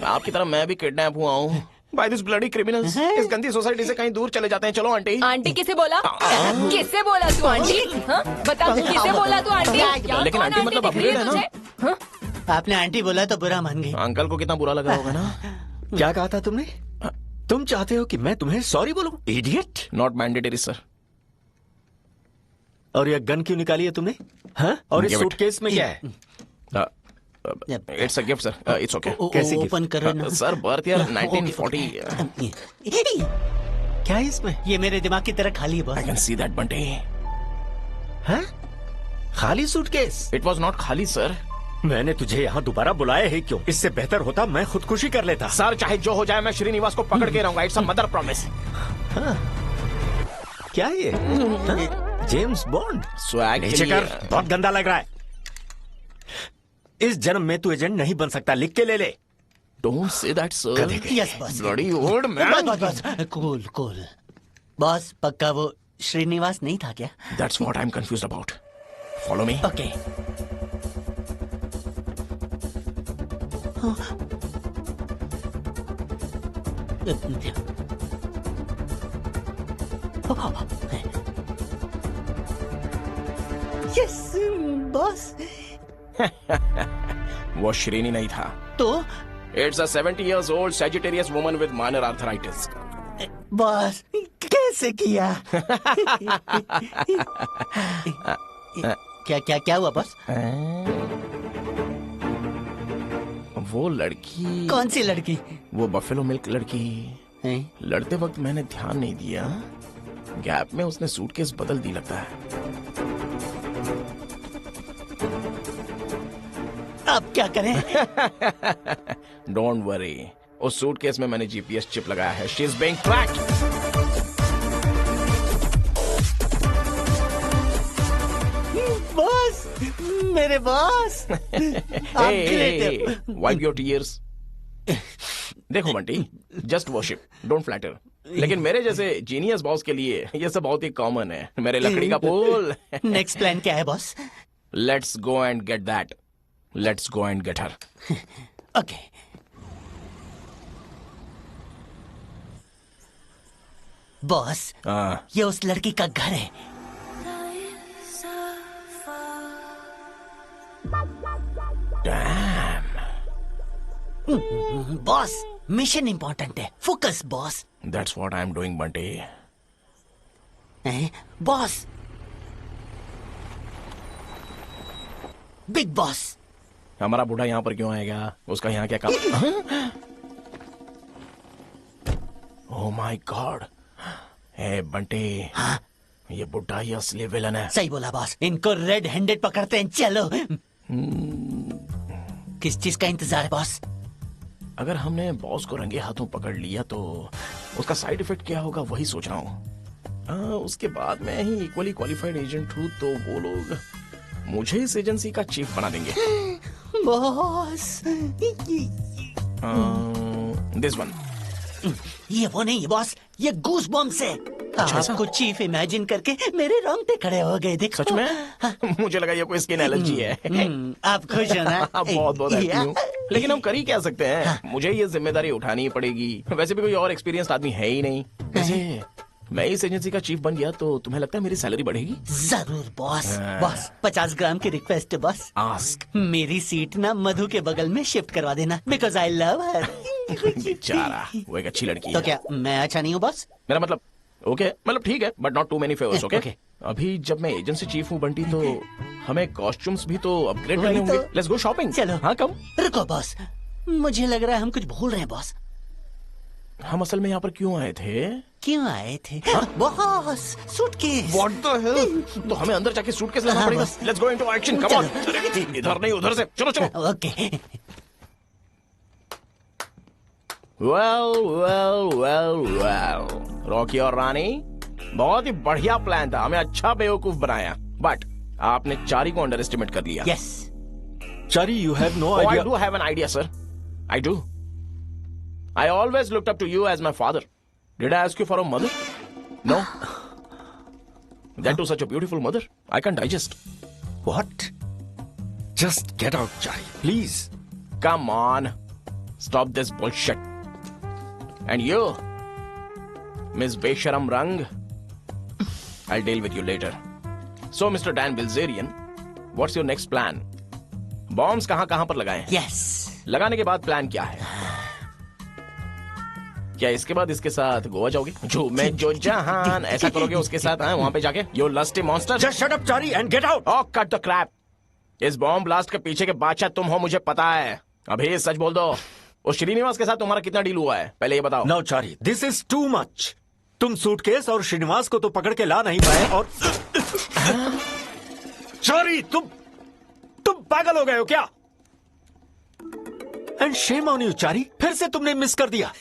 आपकी तरह मैं भी किडनैप हुआ हूँ बाय दिस ब्लडी क्रिमिनल्स। इस गंदी सोसाइटी से कहीं दूर चले जाते हैं। चलो आंटी। आंटी किसे बोला? किससे बोला तू आंटी? हाँ? बता किसे बोला तू आंटी? लेकिन आंटी मतलब अपग्रेड है ना? हाँ? आपने आंटी बोला तो बुरा मान गई। अंकल को कितना बुरा लगा होगा ना? क्या कहा था तुमने? तुम चाहते हो कि मैं तुम्हें सॉरी बोलूं? इडियट। Not mandatory sir. और ये गन क्यों निकाली है तुमने? हाँ? और इस सूटकेस में क्या है? It's a gift sir. It's okay. कैसे ओपन करो ना सर बर्थ ईयर 1940। क्या है इसमें? ये मेरे दिमाग की तरह खाली है boss. I can see that Bunty. हाँ? खाली सूटकेस? इट वाज नॉट खाली सर। मैंने तुझे यहाँ दोबारा बुलाया है क्यों? इससे बेहतर होता मैं खुदकुशी कर लेता। सर चाहे जो हो जाए मैं श्रीनिवास को पकड़ के रहूंगा। It's a mother promise. क्या है ये? James bond? स्वैग नीचे कर, बहुत गंदा लग रहा है। इस जन्म में तू एजेंट नहीं बन सकता, लिख के ले ले। Don't say that sir. Yes boss. Bloody old man. बस कूल कूल। बॉस पक्का वो श्रीनिवास नहीं था क्या? That's what I am confused about. Follow me. Okay. Yes boss. वो श्रीनी नहीं था तो it's a 70 years old Sagittarius woman with minor arthritis। Boss कैसे किया? क्या क्या क्या हुआ बॉस? वो लड़की। कौन सी लड़की? वो बफेलो मिल्क लड़की। लड़ते वक्त मैंने ध्यान नहीं दिया, गैप में उसने सूटकेस बदल दी लगता है। अब क्या करें? डोंट वरी, उस सूटकेस में मैंने जीपीएस चिप लगाया है। She is being tracked. Boss, मेरे बॉस। Wipe your tears. देखो Bunty, just worship, don't flatter. लेकिन मेरे जैसे जीनियस बॉस के लिए ये सब बहुत ही कॉमन है। मेरे लकड़ी का पुल। नेक्स्ट प्लान क्या है boss? Let's go and get that. Let's go and get her. Okay. Boss, ये उस लड़की का घर है। डैम। बॉस, मिशन इंपॉर्टेंट है। Focus boss. That's what I am doing Bunty. Boss, big boss. हमारा बूढ़ा यहाँ पर क्यों आएगा? उसका यहाँ क्या काम? Oh my god. Hey Bunty, ये बुढ़ा ही असली विलन है। सही बोला बॉस। इनको रेड हैंडेड पकड़ते हैं। चलो। किस चीज का इंतजार है बॉस? अगर हमने बॉस को रंगे हाथों पकड़ लिया तो उसका साइड इफेक्ट क्या होगा वही सोच रहा हूँ। उसके बाद मैं ही इक्वली क्वालिफाइड एजेंट हूँ तो वो लोग मुझे इस एजेंसी का चीफ बना देंगे। Boss, this one. ये वो नहीं है बॉस, ये गूस बॉम्ब से। आपको चीफ इमेजिन करके मेरे रोंगटे खड़े हो गए। देखो। सच में? मुझे लगा ये कोई स्किन एलर्जी है। आप खुश हो ना? बहुत बहुत हैप्पी हूँ। लेकिन हम कर ही क्या सकते हैं? मुझे ये जिम्मेदारी उठानी ही पड़ेगी। वैसे भी कोई और एक्सपीरियंस आदमी है ही नहीं। वैसे मैं इस एजेंसी का चीफ बन गया तो तुम्हें लगता है मेरी सैलरी बढ़ेगी? जरूर बॉस। बॉस, 50 ग्राम की रिक्वेस्ट है बॉस। आस्क। मेरी सीट ना मधु के बगल में शिफ्ट करवा देना, बिकॉज आई लव हर। बेचारा, वो एक अच्छी लड़की तो है। क्या मैं अच्छा नहीं हूँ बॉस? मेरा मतलब ओके, मतलब ठीक है, but not too many favours. Okay. अभी जब मैं एजेंसी चीफ हूँ बंटी तो हमें कॉस्ट्यूम्स भी तो अपग्रेड करने होंगे। Let's go shopping. चलो। हाँ, कम। रुको बॉस, मुझे लग रहा है हम कुछ भूल रहे हैं बॉस। हम असल में यहाँ पर क्यों आए थे? क्यों आए थे? Boss, suitcase. What the hell? तो हमें अंदर जाके सूटकेस लाना पड़ेगा। Let's go into action. Come on. इधर नहीं, उधर से। चलो चलो। ओके। well. रॉकी और रानी, बहुत ही बढ़िया प्लान था। हमें अच्छा बेवकूफ बनाया, बट आपने चारी को अंडर एस्टिमेट कर लिया। Yes. Chari, you have no I idea. do have an idea, sir. I do. I always looked up to you as my father. Did I ask you for a mother? No. That too such a beautiful mother. I can't digest. What? Just get out, Chari, please. Come on. Stop this bullshit. And you, Miss Besharam Rang, I'll deal with you later. So, Mr. Dan Bilzerian, what's your next plan? Bombs कहां पर लगाएं? Yes. लगाने के बाद plan क्या है? क्या इसके बाद इसके साथ गोवा जाओगे? जो मैं जो जहान ऐसा करोगे उसके साथ वहां पे जाके? You lusty monster. Just shut up, Chari, and get out. Oh, cut the crap. इस बॉम्ब ब्लास्ट के पीछे के बादशाह तुम हो, मुझे पता है. अभी सच बोल दो. उस श्रीनिवास के साथ तुम्हारा कितना डील हुआ है? पहले ये बताओ. No, Chari, this is too much. तुम सूटकेस और श्रीनिवास को तो पकड़ के ला नहीं पाए और Chari, तुम पागल हो गए हो क्या? एंड शेम ऑन यू चारी, फिर से तुमने मिस कर दिया.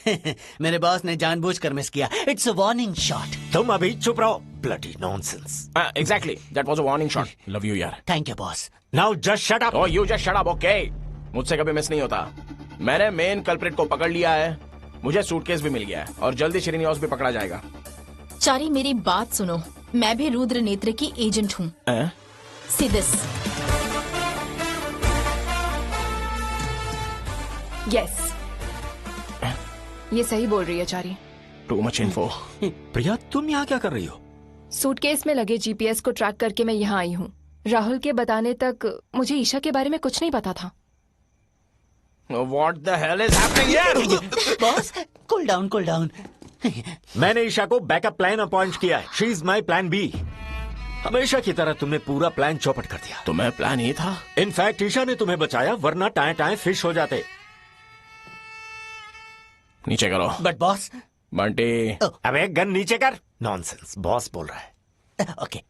मेरे बॉस ने जानबूझकर मिस किया. It's a warning shot. तुम अभी चुप रहो. Bloody nonsense. Exactly. That was a warning shot. Love you यार. Thank you boss. Now just shut up. Oh, you just shut up, okay? मुझसे कभी मिस नहीं होता. मैंने मेन कल्प्रिट को पकड़ लिया है. मुझे सूटकेस भी मिल गया है और जल्दी श्रीनिवास भी पकड़ा जाएगा. चारी, मेरी बात सुनो. मैं भी रुद्र नेत्र की एजेंट हूँ. See this. यस, ये सही बोल रही है चारी. Too much info. प्रिया, तुम यहाँ क्या कर रही हो? सूटकेस में लगे जीपीएस को ट्रैक करके मैं यहाँ आई हूँ. राहुल के बताने तक मुझे ईशा के बारे में कुछ नहीं पता था. What the hell is happening here? Boss, cool down, cool down. मैंने ईशा को बैकअप प्लान अपॉइंट किया है. She is my plan B. हमेशा की तरह तुमने पूरा प्लान चौपट कर दिया. तुम्हें प्लान ये था? इनफैक्ट ईशा ने तुम्हें बचाया, वरना टाए टाए फिश हो जाते. नीचे करो. But boss. बंटी. अबे गन नीचे कर. नॉनसेंस, बॉस बोल रहा है. ओके.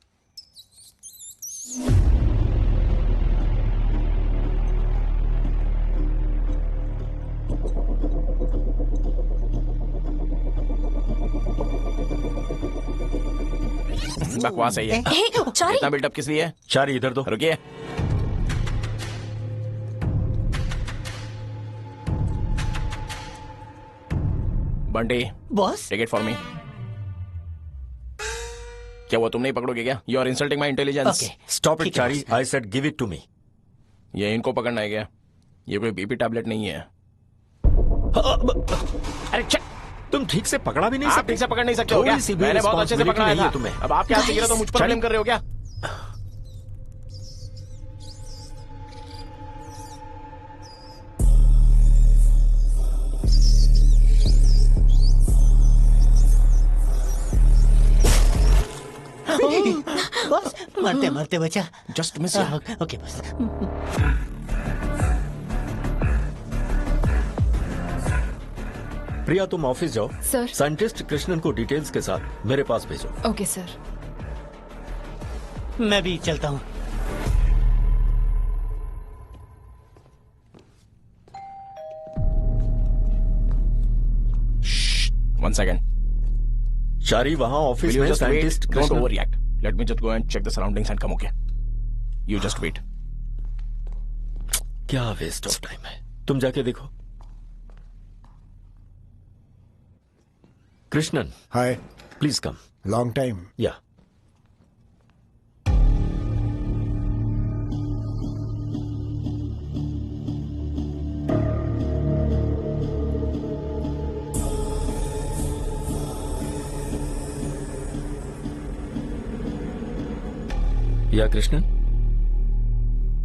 बकवास है ये. चारी, इतना बिल्डअप किस लिए? चारी इधर दो. रुकिए. Bunty. Boss. Take it for me. क्या वो तुम नहीं पकड़ोगे क्या? You are insulting my intelligence. Stop it Chari. I said give it to me. ये इनको पकड़ना है क्या? ये कोई बीपी टैबलेट नहीं है. अरे तुम ठीक से पकड़ा भी नहीं सकते. ठीक से पकड़ नहीं सकते हो क्या? मैंने बहुत अच्छे से पकड़ा था तुम्हें. अब आप क्या सीख रहे हो? तो मुझ पर ब्लेम कर रहे हो क्या? बॉस, मरते मरते बचा. Just miss. Okay boss. Priya, तुम ऑफिस जाओ. सर. साइंटिस्ट कृष्णन को डिटेल्स के साथ मेरे पास भेजो. Okay sir. मैं भी चलता हूँ. One second. चारी, वहां ऑफिस Will you में just wait? Scientist Don't Krishnan. overreact. Let me just go and check the surroundings and come, okay? You just wait. क्या वेस्ट ऑफ टाइम है. तुम जाके देखो. Krishnan. Hi. Please come. Long time. Yeah. Yeah Krishnan,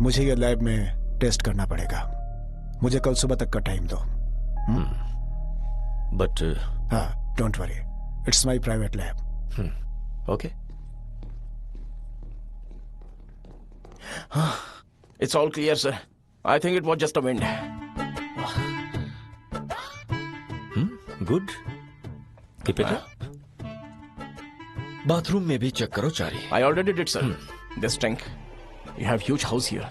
मुझे ये lab में test करना पड़ेगा. मुझे कल सुबह तक का टाइम दो. बट हाँ, don't worry. It's my private lab. Okay. It's all clear, sir. I think it was just a wind. Good. Keep it up. Bathroom में भी चेक करो चारी. I already did, sir. This tank. You have huge house here.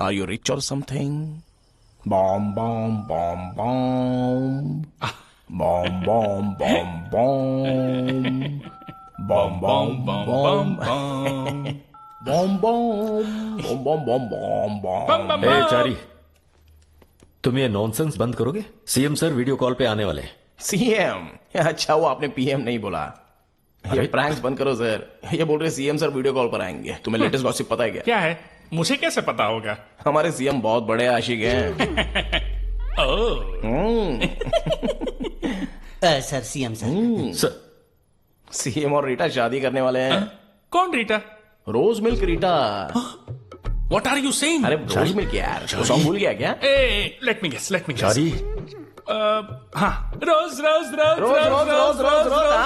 Are you rich or something? Bomb, bomb, bomb, bomb. Bomb, bomb, bomb, bomb. Bomb, bomb, bomb, bomb. Bomb, bomb, bomb, bomb, bomb, bomb. ए चारी, तुम ये nonsense बंद करोगे? CM sir video call पे आने वाले हैं. CM. अच्छा, वो आपने PM नहीं बोला. ये प्रैंक्स बंद करो सर। ये बोल रहे सीएम सर वीडियो कॉल पर आएंगे। तुम्हें लेटेस्ट गॉसिप पता है क्या? क्या है? मुझे कैसे पता होगा? हमारे सीएम बहुत बड़े आशिक हैं। सर सीएम सर, सीएम और रीटा शादी करने वाले हैं। कौन Rita? Rose milk Rita. What are you saying? अरे रोज मिल्क यार, वो सॉन्ग भूल गया क्या? Let me guess. चारी हाँ, रोज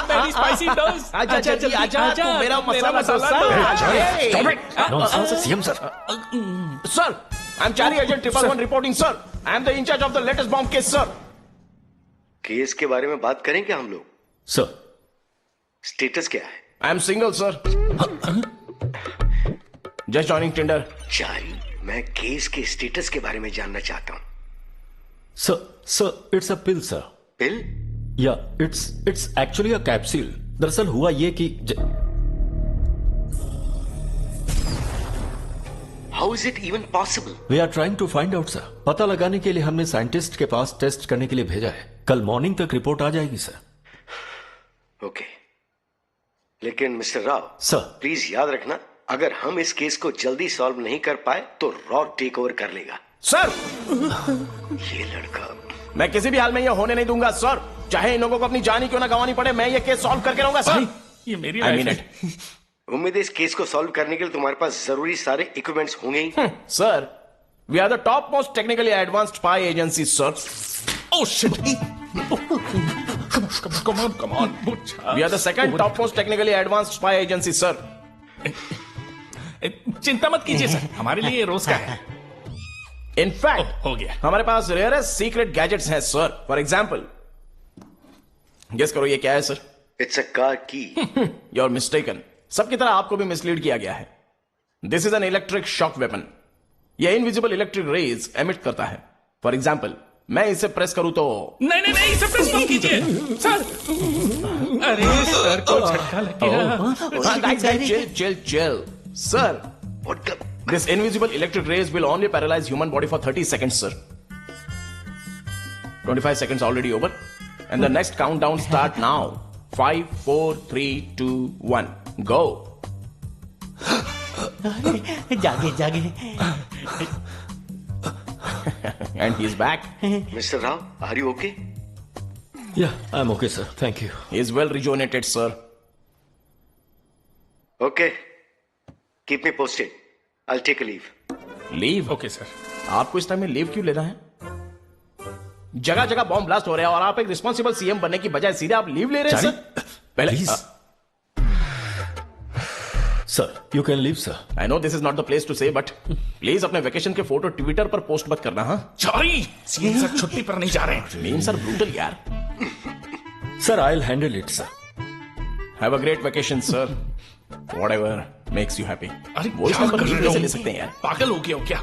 very spicy रोज। आजा तू मेरा मसाला CM sir. Sir, I'm Chari Agent 111 reporting, sir. I am the in charge of the latest bomb case, sir. Case के बारे में बात करें क्या हम लोग? सर स्टेटस क्या है? I am single, sir. Just joining Tinder. चारी, मैं केस के स्टेटस के बारे में जानना चाहता हूँ। Sir it's a pill sir. Pill? या इट्स एक्चुअली अ कैप्सूल। दरअसल हुआ ये कि how is it even possible? We are trying to find out sir. पता लगाने के लिए हमने साइंटिस्ट के पास टेस्ट करने के लिए भेजा है। कल मॉर्निंग तक रिपोर्ट आ जाएगी सर। ओके, लेकिन मिस्टर राव सर, प्लीज याद रखना, अगर हम इस केस को जल्दी सॉल्व नहीं कर पाए तो रॉ टेक ओवर कर लेगा। सर, ये लड़का, मैं किसी भी हाल में ये होने नहीं दूंगा सर। चाहे इन लोगों को अपनी जान ही क्यों ना गंवानी पड़े, मैं ये केस सॉल्व करके रहूंगा सर। ये मेरी I mean लाइफ it. उम्मीद है इस केस को सॉल्व करने के लिए तुम्हारे पास जरूरी सारे इक्विपमेंट्स होंगे ही। Sir, we are the top most technically advanced spy agency sir. Oh shit! Come on. We are the second top most technically advanced spy agency, sir. चिंता मत कीजिए सर, हमारे लिए रोज का है। In fact, हो गया। हमारे पास रेयरेस्ट सीक्रेट गैजेट्स हैं सर। फॉर एग्जाम्पल, गेस करो ये क्या है sir? It's a car key. You are mistaken. सबकी तरह आपको भी मिसलीड किया गया है। This is an electric shock weapon. यह इनविजिबल इलेक्ट्रिक रेज एमिट करता है। फॉर एग्जाम्पल, मैं इसे प्रेस करूं तो नहीं, इसे प्रेस मत कीजिए सर। अरे सर को झटका लग गया। chill. Sir, this invisible electric rays will only paralyze human body for 30 seconds, sir. 25 seconds already over. And the next countdown start now. 5, 4, 3, 2, 1. Go. जागे। And he's back. Mister Rao, are you okay? या I am okay sir, thank you. He is well rejuvenated, sir. Okay, keep me posted. I'll take a leave. Leave? Okay sir. आपको इस time में leave क्यों लेना है? जगह जगह bomb blast हो रहा है और आप एक रिस्पॉन्सिबल सीएम बनने की बजाय सीधे आप लीव ले रहे हैं सर। पहले sir you can leave sir. I know this is not the place to say, but please अपने वेकेशन के फोटो ट्विटर पर पोस्ट मत करना। हाँ, सॉरी, सीएम सर छुट्टी पर नहीं जा रहे हैं। मीन सर ब्रूटल यार। Sir I will handle it sir. Have a great vacation sir. Whatever makes you happy. अरे वो क्या कर रहे हो? ले सकते हैं यार। पागल हो गया हो क्या?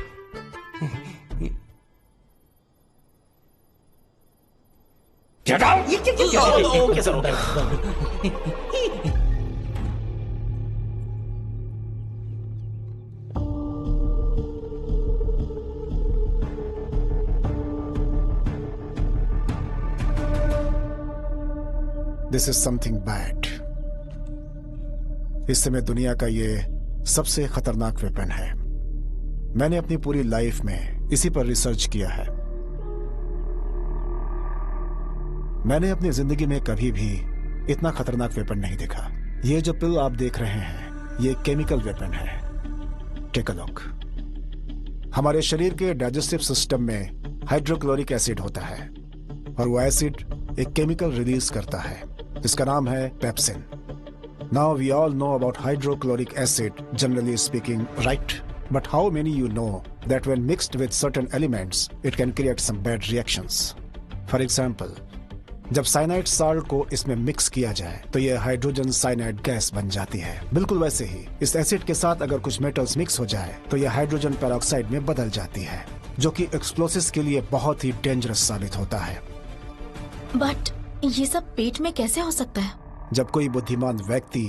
Okay sir, okay. This is something bad. इस समय दुनिया का ये सबसे खतरनाक वेपन है। मैंने अपनी पूरी लाइफ में इसी पर रिसर्च किया है। मैंने अपनी जिंदगी में कभी भी इतना खतरनाक वेपन नहीं देखा। ये जो पिल आप देख रहे हैं, ये केमिकल वेपन है। Take a look. हमारे शरीर के डाइजेस्टिव सिस्टम में हाइड्रोक्लोरिक एसिड होता है और वो एसिड एक केमिकल रिलीज करता है जिसका नाम है pepsin. Now we all know about hydrochloric acid, generally speaking, right? But how many you know that when mixed with certain elements, it can create some bad reactions? For example, जब cyanide salt को इसमें mix किया जाए तो यह hydrogen cyanide gas बन जाती है। बिल्कुल वैसे ही इस एसिड के साथ अगर कुछ मेटल्स मिक्स हो जाए तो यह हाइड्रोजन पेरोक्साइड में बदल जाती है, जो कि एक्सप्लोसिव्स के लिए बहुत ही डेंजरस साबित होता है। बट ये सब पेट में कैसे हो सकता है? जब कोई बुद्धिमान व्यक्ति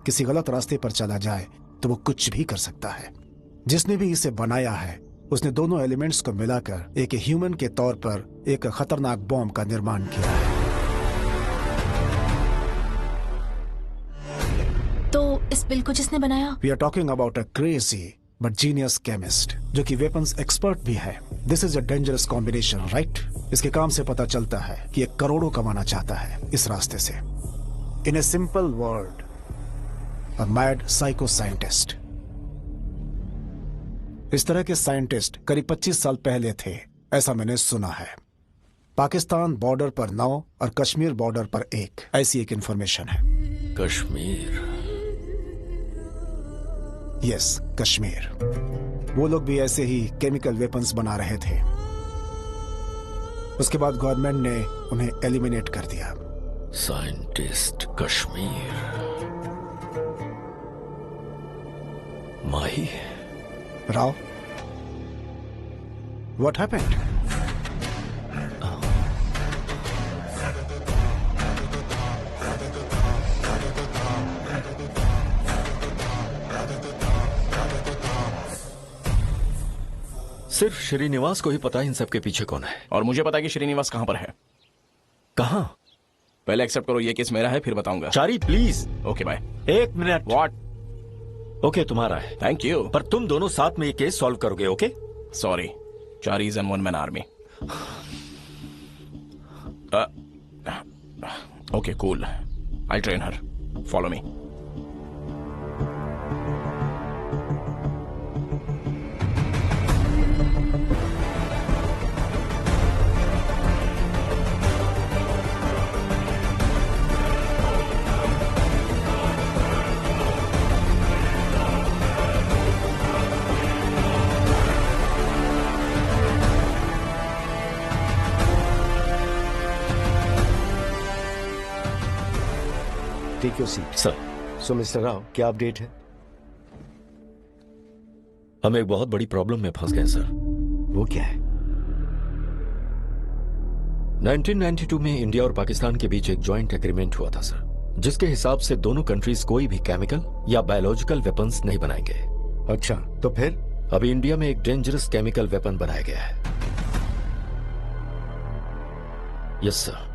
किसी गलत रास्ते पर चला जाए तो वो कुछ भी कर सकता है। जिसने भी इसे बनाया है उसने दोनों एलिमेंट्स को मिलाकर एक ह्यूमन के तौर पर एक खतरनाक बॉम्ब का निर्माण किया है। बिल को जिसने बनाया? We are talking about a crazy but genius chemist जो कि वेपन्स एक्सपर्ट भी है। This is a dangerous combination, right? इसके काम से पता चलता है कि ये करोड़ों कमाना चाहता है इस रास्ते से। In a simple word, a mad psycho scientist. इस तरह के साइंटिस्ट करीब 25 साल पहले थे, ऐसा मैंने सुना है। पाकिस्तान बॉर्डर पर 9 और कश्मीर बॉर्डर पर 1, ऐसी एक इंफॉर्मेशन है। कश्मीर? यस, कश्मीर। वो लोग भी ऐसे ही केमिकल वेपन्स बना रहे थे। उसके बाद गवर्नमेंट ने उन्हें एलिमिनेट कर दिया। Scientist Kashmir, Mahi Rao, what happened? सिर्फ श्रीनिवास को ही पता है इन सब के पीछे कौन है। और मुझे पता है कि श्रीनिवास कहां पर है। कहां? पहले एक्सेप्ट करो ये केस मेरा है, फिर बताऊंगा। Chari please. Okay bye. 1 minute. What? Okay तुम्हारा है। Thank you. पर तुम दोनों साथ में ये केस सॉल्व करोगे, okay? Sorry, Chari is an 1-man army. Okay cool, I train her, follow me. Take your seat. Sir. So mister Rao, क्या अपडेट है? हम एक बहुत बड़ी प्रॉब्लम में फंस गए सर। वो क्या है? 1992 में इंडिया और पाकिस्तान के बीच एक जॉइंट एग्रीमेंट हुआ था सर, जिसके हिसाब से दोनों कंट्रीज कोई भी केमिकल या बायोलॉजिकल वेपन्स नहीं बनाएंगे। अच्छा, तो फिर? अभी इंडिया में एक डेंजरस केमिकल वेपन बनाया गया है। Yes sir.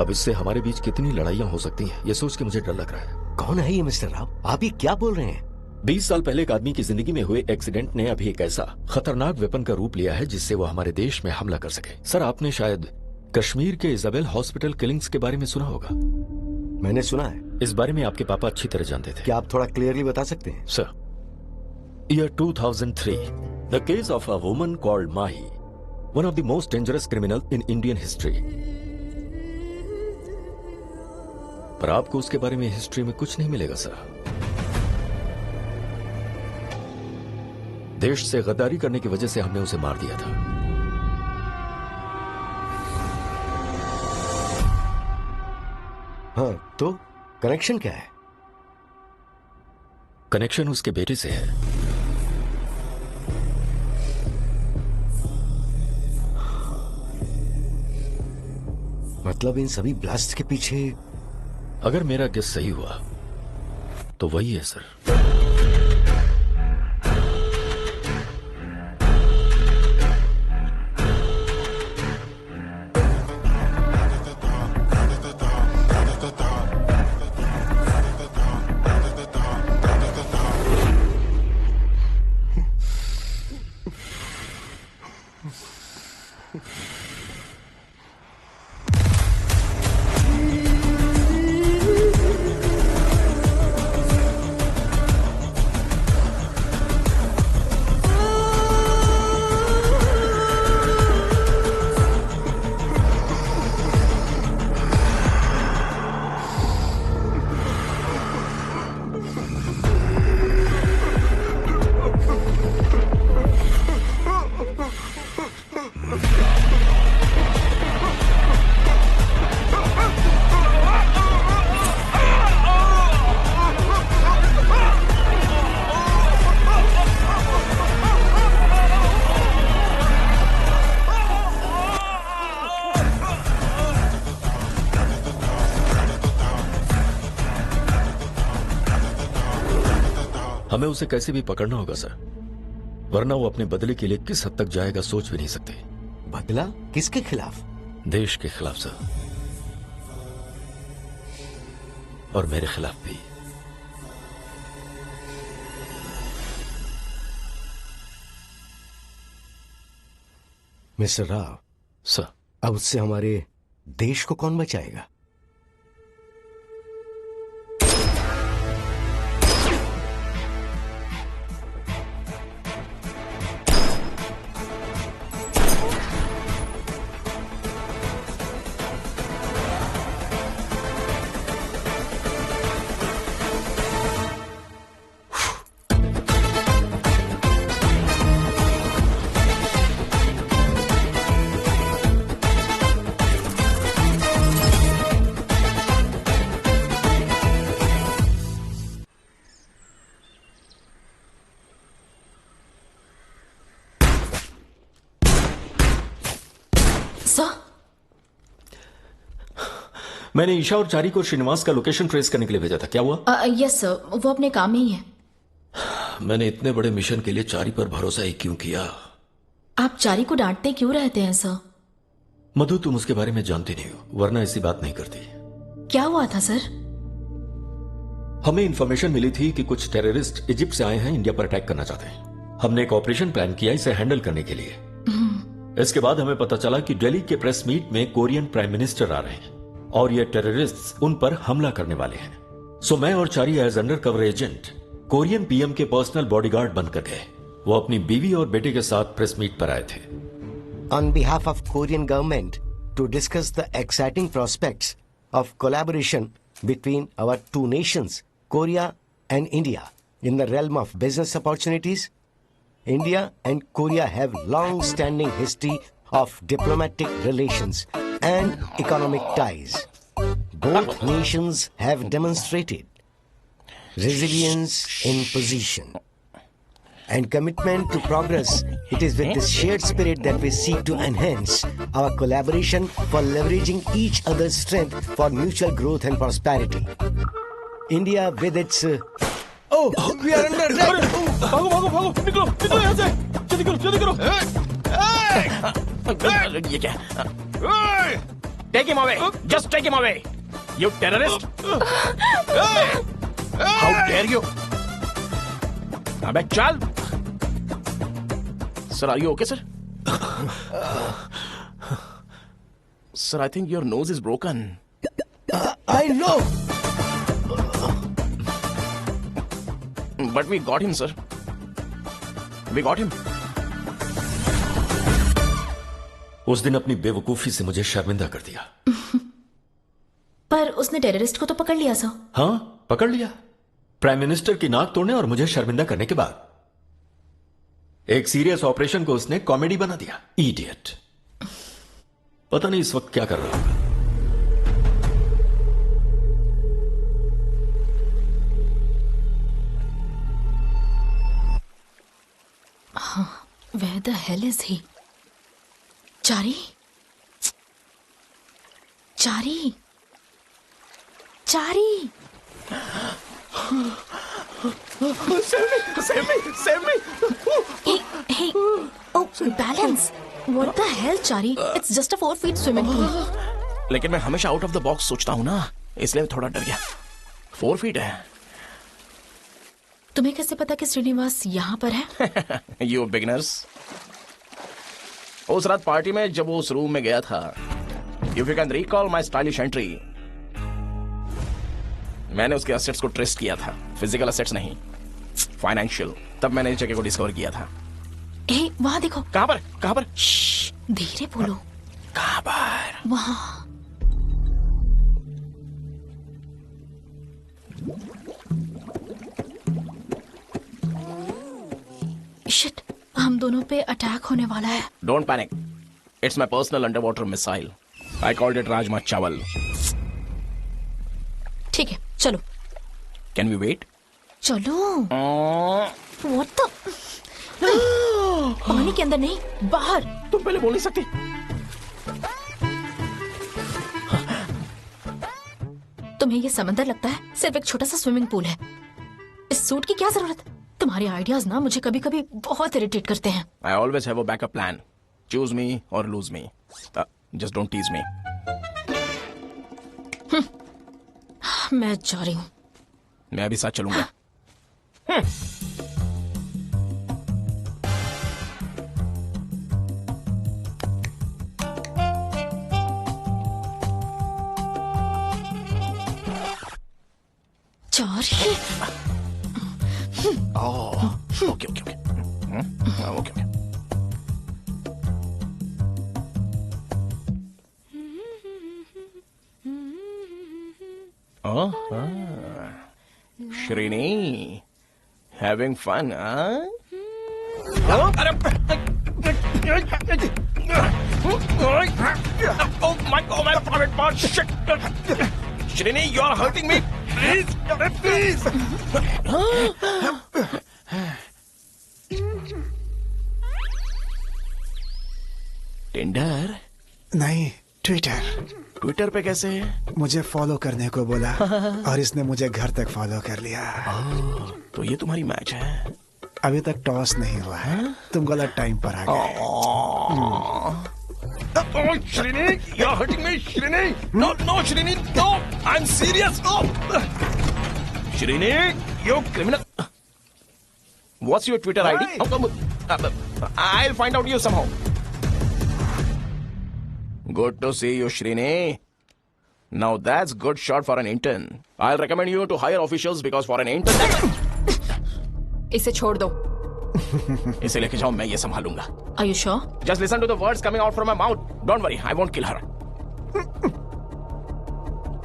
अब इससे हमारे बीच कितनी लड़ाइयां हो सकती हैं, ये सोच के मुझे डर लग रहा है। कौन है ये मिस्टर राव? आप ये क्या बोल रहे हैं? 20 साल पहले एक आदमी की जिंदगी में हुए एक्सीडेंट ने अभी एक ऐसा खतरनाक वेपन का रूप लिया है जिससे वो हमारे देश में हमला कर सके। सर, आपने शायद कश्मीर के इजाबेल हॉस्पिटल किलिंग्स के बारे में सुना होगा। मैंने सुना है। इस बारे में आपके पापा अच्छी तरह जानते थे। क्या आप थोड़ा क्लियरली बता सकते हैं? Sir, year 2003, the case of a woman called Mahi, one of the most dangerous criminal in Indian history. पर आपको उसके बारे में हिस्ट्री में कुछ नहीं मिलेगा सर। देश से गद्दारी करने की वजह से हमने उसे मार दिया था। हाँ, तो कनेक्शन क्या है? कनेक्शन उसके बेटे से है। मतलब इन सभी ब्लास्ट के पीछे? अगर मेरा गेस सही हुआ तो वही है सर। हमें उसे कैसे भी पकड़ना होगा सर, वरना वो अपने बदले के लिए किस हद तक जाएगा सोच भी नहीं सकते। बदला किसके खिलाफ? देश के खिलाफ सर, और मेरे खिलाफ भी। मिस्टर राव, सर, अब उससे हमारे देश को कौन बचाएगा? मैंने ईशा और चारी को श्रीनिवास का लोकेशन ट्रेस करने के लिए भेजा था। क्या हुआ? यस सर, वो अपने काम में ही है। मैंने इतने बड़े मिशन के लिए चारी पर भरोसा ही क्यों किया? आप चारी को डांटते क्यों रहते हैं सर? मधु, तुम उसके बारे में जानती नहीं हो, वरना ऐसी बात नहीं करती। क्या हुआ था सर? हमें इंफॉर्मेशन मिली थी कि कुछ टेररिस्ट इजिप्ट से आए हैं, इंडिया पर अटैक करना चाहते हैं। हमने एक ऑपरेशन प्लान किया इसे हैंडल करने के लिए। इसके बाद हमें पता चला कि दिल्ली के प्रेस मीट में कोरियन प्राइम मिनिस्टर आ रहे हैं और ये टेररिस्ट उन पर हमला करने वाले हैं। सो मैं और Chari as under cover agent Korean PM के पर्सनल बॉडीगार्ड बनकर गए। वो अपनी बीवी और बेटे के साथ प्रेस मीट पर आए थे। On behalf of Korean government to discuss the exciting prospects of collaboration between our two nations, Korea and India, in the realm of business opportunities. India and Korea have long-standing history of diplomatic relations and economic ties. Both nations have demonstrated resilience in position and commitment to progress. It is with this shared spirit that we seek to enhance our collaboration for leveraging each other's strength for mutual growth and prosperity. India with its we are under attack. भागो भागो भागो, निकलो निकलो यहाँ से, जल्दी करो जल्दी करो। ये क्या? Take him away, just take him away, you terrorist! How dare you? अबे चल! Sir, are you okay, sir? Sir, I think your nose is broken. I know. But we got him, sir. We got him. उस दिन अपनी बेवकूफी से मुझे शर्मिंदा कर दिया। पर उसने टेररिस्ट को तो पकड़ लिया सर। हाँ, पकड़ लिया। प्राइम मिनिस्टर की नाक तोड़ने और मुझे शर्मिंदा करने के बाद एक सीरियस ऑपरेशन को उसने कॉमेडी बना दिया। इडियट। पता नहीं इस वक्त क्या कर रहा होगा। Where the hell is he? Chari? Chari? Chari? Save me! Save me! Hey! Oh, balance! What the hell, Chari? It's just a 4 feet swimming pool. लेकिन मैं हमेशा आउट ऑफ द बॉक्स सोचता हूँ ना, इसलिए थोड़ा डर गया। 4 फीट है। तुम्हें कैसे पता कि श्रीनिवास यहाँ पर है? You beginners. उस रात पार्टी में जब वो उस रूम में गया था, if you can recall my stylish entry, मैंने उसके असेट्स को ट्रेस किया था, फिजिकल असेट्स नहीं, फाइनेंशियल। तब मैंने इस जगह को डिस्कवर किया था। ए, वहाँ देखो। कहाँ पर? कहाँ पर? धीरे बोलो। कहाँ पर? वहाँ। शिट, हम दोनों पे अटैक होने वाला है। Don't panic. It's my personal underwater missile. I called it Rajma Chawal. ठीक है, चलो। Can we wait? चलो। What the? पानी के अंदर नहीं, बाहर। तुम पहले बोल नहीं सकती। तुम्हें ये समंदर लगता है सिर्फ एक छोटा सा स्विमिंग पूल है। इस सूट की क्या जरूरत? तुम्हारे आइडियाज ना मुझे कभी कभी बहुत इरिटेट करते हैं। I always have a backup plan. Choose me or lose me. Just don't tease me. मैं जा रही हूँ। मैं अभी साथ चलूंगा। Chari. Okay okay okay okay okay. Shrini, having fun, huh? Oh my private part, shit! Shrini, you are hurting me. Please, please. Tinder? नहीं, Twitter. Twitter पे कैसे? मुझे फॉलो करने को बोला और इसने मुझे घर तक फॉलो कर लिया। तो ये तुम्हारी मैच है? अभी तक टॉस नहीं हुआ है, तुम गलत टाइम पर आ गए। Shrini, you're hurting me, Shrini. No, Shrini, no. I'm serious, no. Shrini, you criminal. What's your Twitter ID? I'll find out you somehow. Good to see you, Shrini. Now that's good shot for an intern. I'll recommend you to hire officials because for an intern. इसे छोड़ दो। इसे लेके जाओ, मैं ये संभालूंगा। Are you sure? Just listen to the words coming out from my mouth. Don't worry, I won't kill her.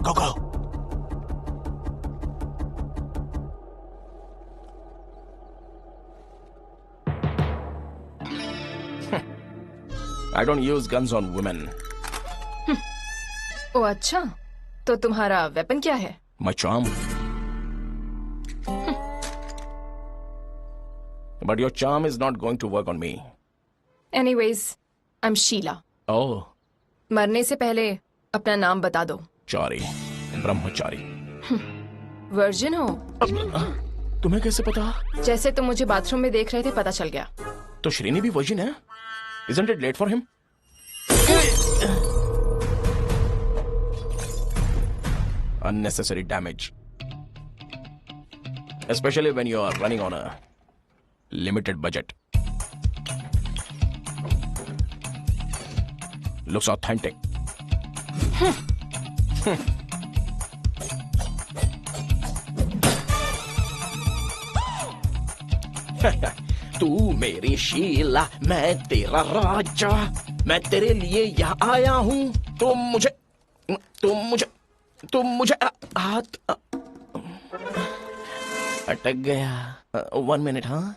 Go, go. I don't use guns on women. ओ अच्छा, तो तुम्हारा वेपन क्या है? My charm. But your charm is not going to work on me. Anyways, I'm Sheila. Oh. मरने से पहले अपना नाम बता दो। चारी, ब्रह्मचारी। वर्जिन हो? तुम्हें कैसे पता? जैसे तुम मुझे बाथरूम में देख रहे थे, पता चल गया। तो श्रीनी भी वर्जिन है? Isn't it late for him? Unnecessary damage. Especially when you are running on a limited budget. Looks authentic. तू मेरी शीला, मैं तेरा राजा, मैं तेरे लिए यहाँ आया हूँ। तुम मुझे हाथ अटक गया। 1 मिनट, हाँ?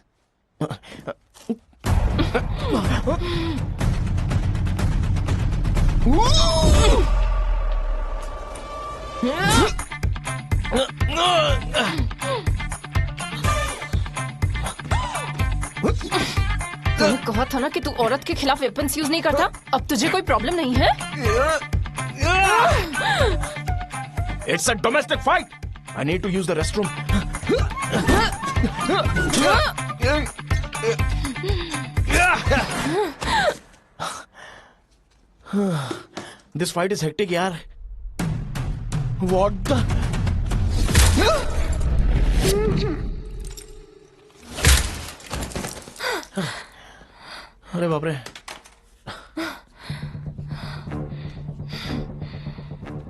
तूने कहा था ना कि तू औरत के खिलाफ वेपन्स यूज नहीं करता। अब तुझे कोई प्रॉब्लम नहीं है? It's a domestic fight. I need to use the restroom. This fight is hectic, यार. What the? अरे बाप रे।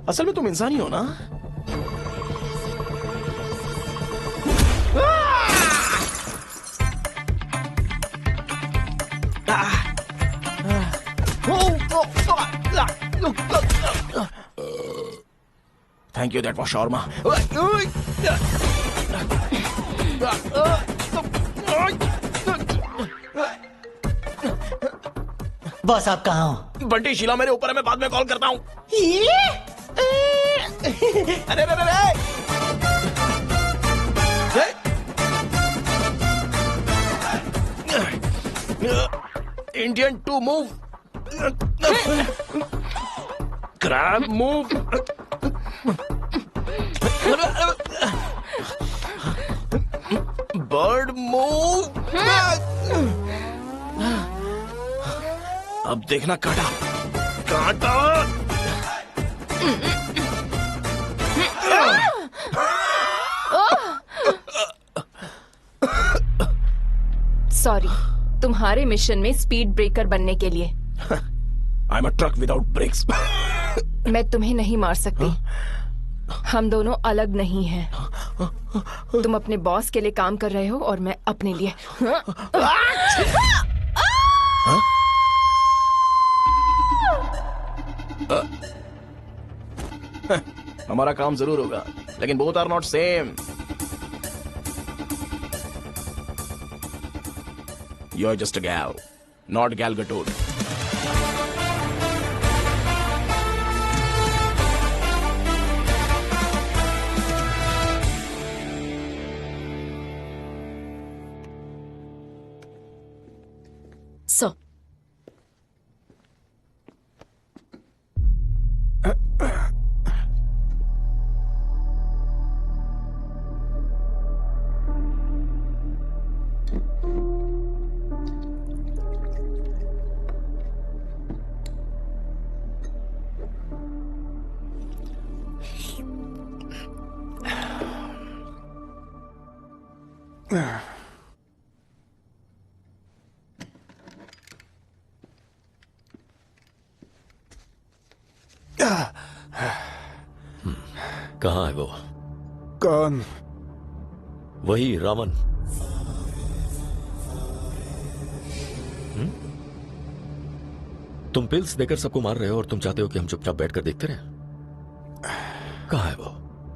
असल में तुम इंसान ही हो ना? Thank you, that was shawarma. Boss, आप कहाँ हो? बंटी, शीला मेरे ऊपर है, मैं बाद में कॉल करता हूँ। अरे अरे अरे! Indian 2 move. Grab move. Bird move. अब देखना काटा, काटा। सॉरी, तुम्हारे मिशन में स्पीड ब्रेकर बनने के लिए। I'm a truck without brakes. मैं तुम्हें नहीं मार सकती। हम दोनों अलग नहीं हैं। तुम अपने बॉस के लिए काम कर रहे हो और मैं अपने लिए। हमारा काम जरूर होगा, लेकिन both are not same. You are just a gal, not गैल गटोड। सो कहाँ है वो? कौन? वही रावण। तुम पिल्स देकर सबको मार रहे हो और तुम चाहते हो कि हम चुपचाप बैठकर देखते रहें? कहाँ है वो?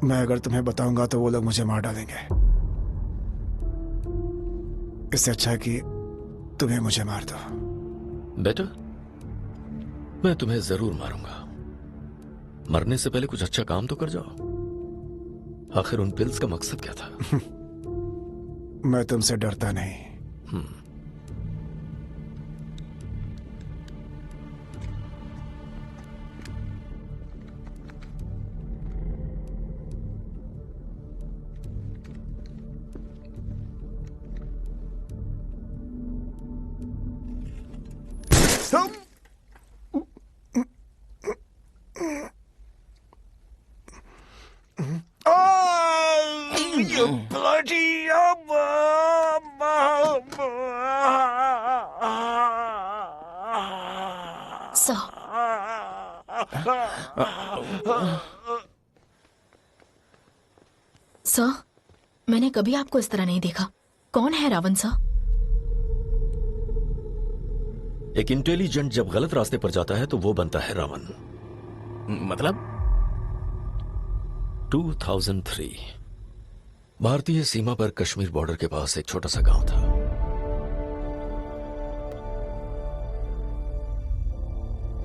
मैं अगर तुम्हें बताऊंगा तो वो लोग मुझे मार डालेंगे। इससे अच्छा है कि तुम्हें मुझे मार दो। बेटा, मैं तुम्हें जरूर मारूंगा। मरने से पहले कुछ अच्छा काम तो कर जाओ। आखिर उन पिल्स का मकसद क्या था? मैं तुमसे डरता नहीं। सर, मैंने कभी आपको इस तरह नहीं देखा। कौन है रावण सर? एक इंटेलिजेंट जब गलत रास्ते पर जाता है तो वो बनता है रावण। मतलब 2003 भारतीय सीमा पर कश्मीर बॉर्डर के पास एक छोटा सा गांव था।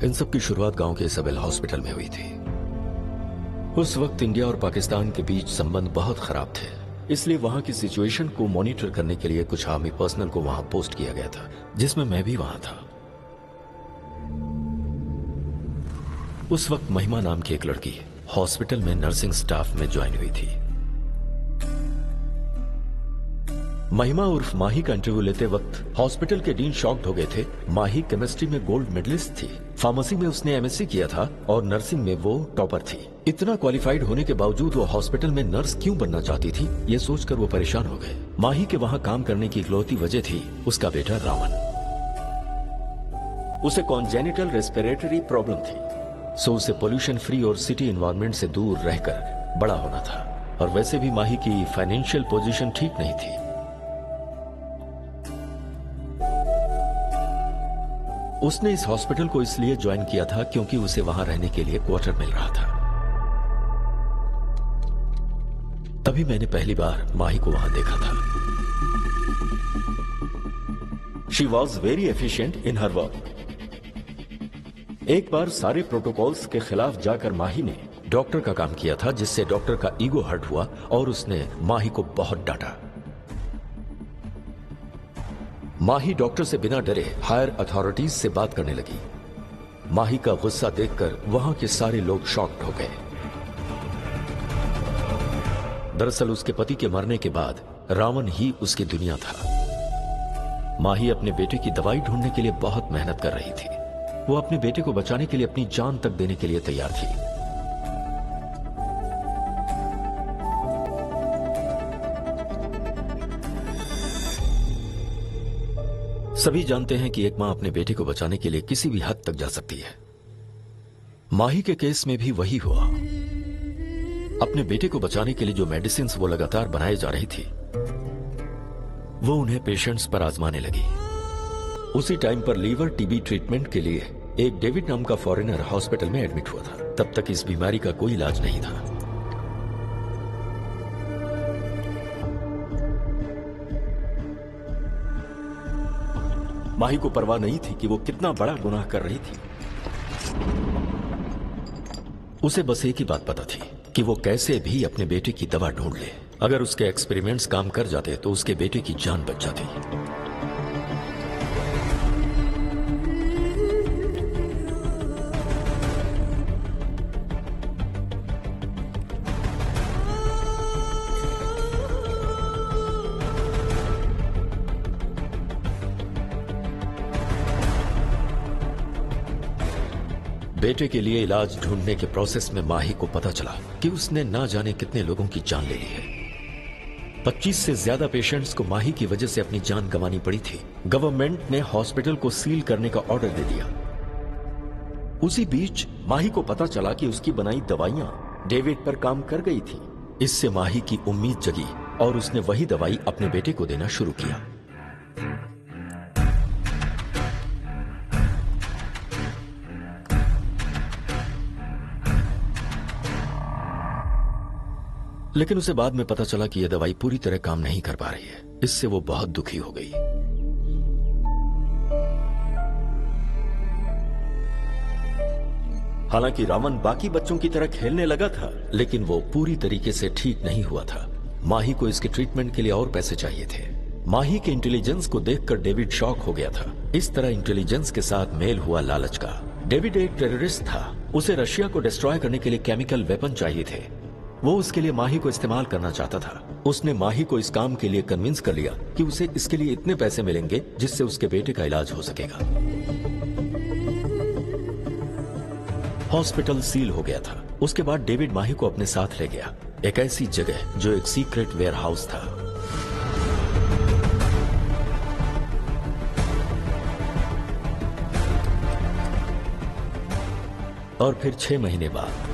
इन सब की शुरुआत गांव के इसबेल हॉस्पिटल में हुई थी। उस वक्त इंडिया और पाकिस्तान के बीच संबंध बहुत खराब थे, इसलिए वहां की सिचुएशन को मॉनिटर करने के लिए कुछ आर्मी पर्सनल को वहां पोस्ट किया गया था, जिसमें मैं भी वहां था। उस वक्त महिमा नाम की एक लड़की हॉस्पिटल में नर्सिंग स्टाफ में ज्वाइन हुई थी। महिमा उर्फ माही का इंटरव्यू लेते वक्त हॉस्पिटल के डीन शॉक्ड हो गए थे। माही केमिस्ट्री में गोल्ड मेडलिस्ट थी, फार्मेसी में उसने एमएससी किया था और नर्सिंग में वो टॉपर थी। इतना क्वालिफाइड होने के बावजूद वो हॉस्पिटल में नर्स क्यों बनना चाहती थी, ये सोचकर वो परेशान हो गए। माही के वहां काम करने की इकलौती वजह थी उसका बेटा रावण। उसे कॉन्जेनिटल रेस्पिरेटरी प्रॉब्लम थी, सो उसे पोल्यूशन फ्री और सिटी एनवायरनमेंट से दूर रहकर बड़ा होना था। और वैसे भी माही की फाइनेंशियल पोजीशन ठीक नहीं थी। उसने इस हॉस्पिटल को इसलिए ज्वाइन किया था क्योंकि उसे वहां रहने के लिए क्वार्टर मिल रहा था। तभी मैंने पहली बार माही को वहां देखा था। She was very efficient in her work. एक बार सारे प्रोटोकॉल्स के खिलाफ जाकर माही ने डॉक्टर का काम किया था, जिससे डॉक्टर का ईगो हर्ट हुआ और उसने माही को बहुत डांटा। माही डॉक्टर से बिना डरे हायर अथॉरिटीज से बात करने लगी। माही का गुस्सा देखकर वहां के सारे लोग शॉक्ड हो गए। दरअसल उसके पति के मरने के बाद रावण ही उसकी दुनिया था। माही अपने बेटे की दवाई ढूंढने के लिए बहुत मेहनत कर रही थी। वो अपने बेटे को बचाने के लिए अपनी जान तक देने के लिए तैयार थी। सभी जानते हैं कि एक मां अपने बेटे को बचाने के लिए किसी भी हद तक जा सकती है। माही के केस में भी वही हुआ। अपने बेटे को बचाने के लिए जो मेडिसिन वो लगातार बनाए जा रही थी वो उन्हें पेशेंट्स पर आजमाने लगी। उसी टाइम पर लीवर टीबी ट्रीटमेंट के लिए एक डेविड नाम का फॉरेनर हॉस्पिटल में एडमिट हुआ था। तब तक इस बीमारी का कोई इलाज नहीं था। माही को परवाह नहीं थी कि वो कितना बड़ा गुनाह कर रही थी। उसे बस एक ही बात पता थी कि वो कैसे भी अपने बेटे की दवा ढूंढ ले। अगर उसके एक्सपेरिमेंट्स काम कर जाते तो उसके बेटे की जान बच जाती। बेटे के लिए इलाज ढूंढने के प्रोसेस में माही को पता चला कि उसने ना जाने कितने लोगों की जान ले ली है। 25 से ज्यादा पेशेंट्स को माही की वजह से अपनी जान गंवानी पड़ी थी। गवर्नमेंट ने हॉस्पिटल को सील करने का ऑर्डर दे दिया। उसी बीच माही को पता चला कि उसकी बनाई दवाइयां डेविड पर काम कर गई थी। इससे माही की उम्मीद जगी और उसने वही दवाई अपने बेटे को देना शुरू किया। लेकिन उसे बाद में पता चला कि यह दवाई पूरी तरह काम नहीं कर पा रही है। इससे वो बहुत दुखी हो गई। हालांकि रामन बाकी बच्चों की तरह खेलने लगा था, लेकिन वो पूरी तरीके से ठीक नहीं हुआ था। माही को इसके ट्रीटमेंट के लिए और पैसे चाहिए थे। माही के इंटेलिजेंस को देखकर डेविड शॉक हो गया था। इस तरह इंटेलिजेंस के साथ मेल हुआ लालच का। डेविड एक टेररिस्ट था। उसे रशिया को डिस्ट्रॉय करने के लिए केमिकल वेपन चाहिए थे। वो उसके लिए माही को इस्तेमाल करना चाहता था। उसने माही को इस काम के लिए कन्विंस कर लिया कि उसे इसके लिए इतने पैसे मिलेंगे जिससे उसके बेटे का इलाज हो सकेगा। हॉस्पिटल सील हो गया था। उसके बाद डेविड माही को अपने साथ ले गया, एक ऐसी जगह जो एक सीक्रेट वेयर हाउस था। और फिर 6 महीने बाद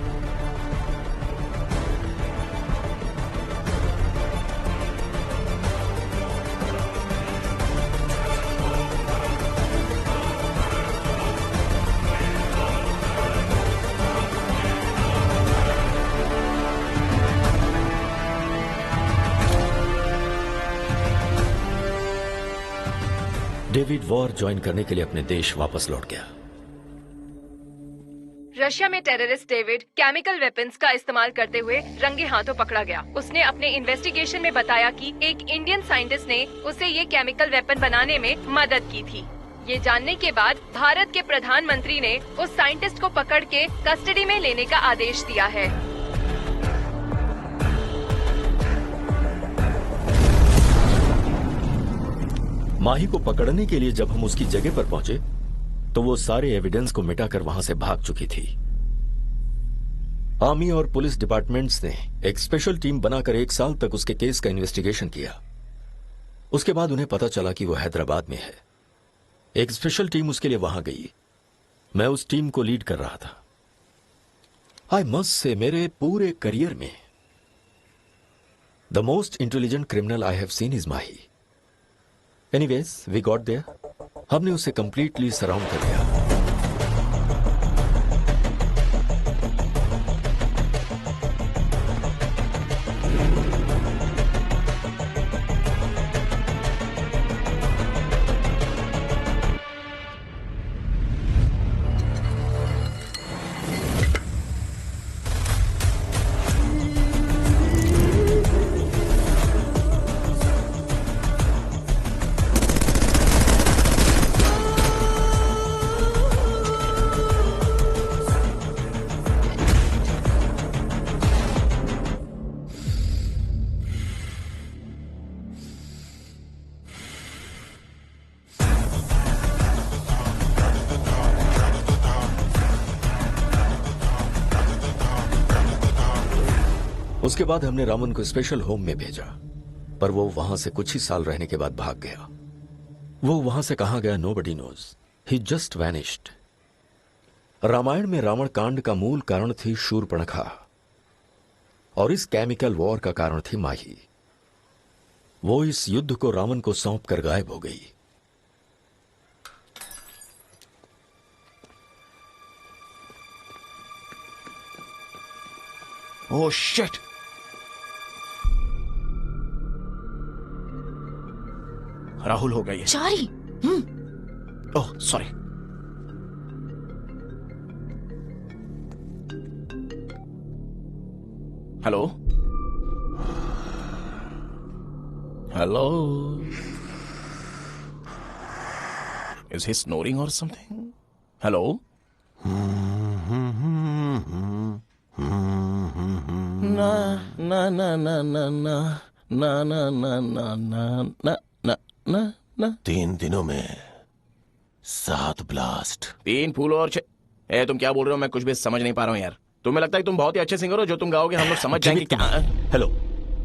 डेविड वॉर ज्वाइन करने के लिए अपने देश वापस लौट गया। रशिया में टेररिस्ट डेविड केमिकल वेपन्स का इस्तेमाल करते हुए रंगे हाथों पकड़ा गया। उसने अपने इन्वेस्टिगेशन में बताया कि एक इंडियन साइंटिस्ट ने उसे ये केमिकल वेपन बनाने में मदद की थी। ये जानने के बाद भारत के प्रधानमंत्री ने उस साइंटिस्ट को पकड़ के कस्टडी में लेने का आदेश दिया है। माही को पकड़ने के लिए जब हम उसकी जगह पर पहुंचे तो वो सारे एविडेंस को मिटाकर वहां से भाग चुकी थी। आर्मी और पुलिस डिपार्टमेंट्स ने एक स्पेशल टीम बनाकर 1 साल तक उसके केस का इन्वेस्टिगेशन किया। उसके बाद उन्हें पता चला कि वो हैदराबाद में है। एक स्पेशल टीम उसके लिए वहां गई। मैं उस टीम को लीड कर रहा था। आई मस्ट से मेरे पूरे करियर में the most intelligent criminal I have seen is Mahi. Anyways we got there. हमने उसे कंप्लीटली सराउंड कर लिया। उसके बाद हमने रामन को स्पेशल होम में भेजा, पर वो वहां से कुछ ही साल रहने के बाद भाग गया। वो वहां से कहां गया नोबडी नोज। ही जस्ट वैनिश्ड। रामायण में रावण कांड का मूल कारण थी शूर्पणखा। और इस केमिकल वॉर का कारण थी माही। वो इस युद्ध को रावण को सौंप कर गायब हो गई। Oh shit. राहुल हो गई। Chari. Oh sorry. Hello hello, is he snoring or something? Hello ना ना ना ना ना ना ना ना ना ना ना ना ना ना ना। 3 दिनों में 7 ब्लास्ट। 3 फूल और ए, तुम क्या बोल रहे हो? मैं कुछ भी समझ नहीं पा रहा हूँ यार। तुम्हें लगता है तुम बहुत ही अच्छे सिंगर हो, जो तुम गाओगे हम लोग समझ जाएंगे क्या? हेलो,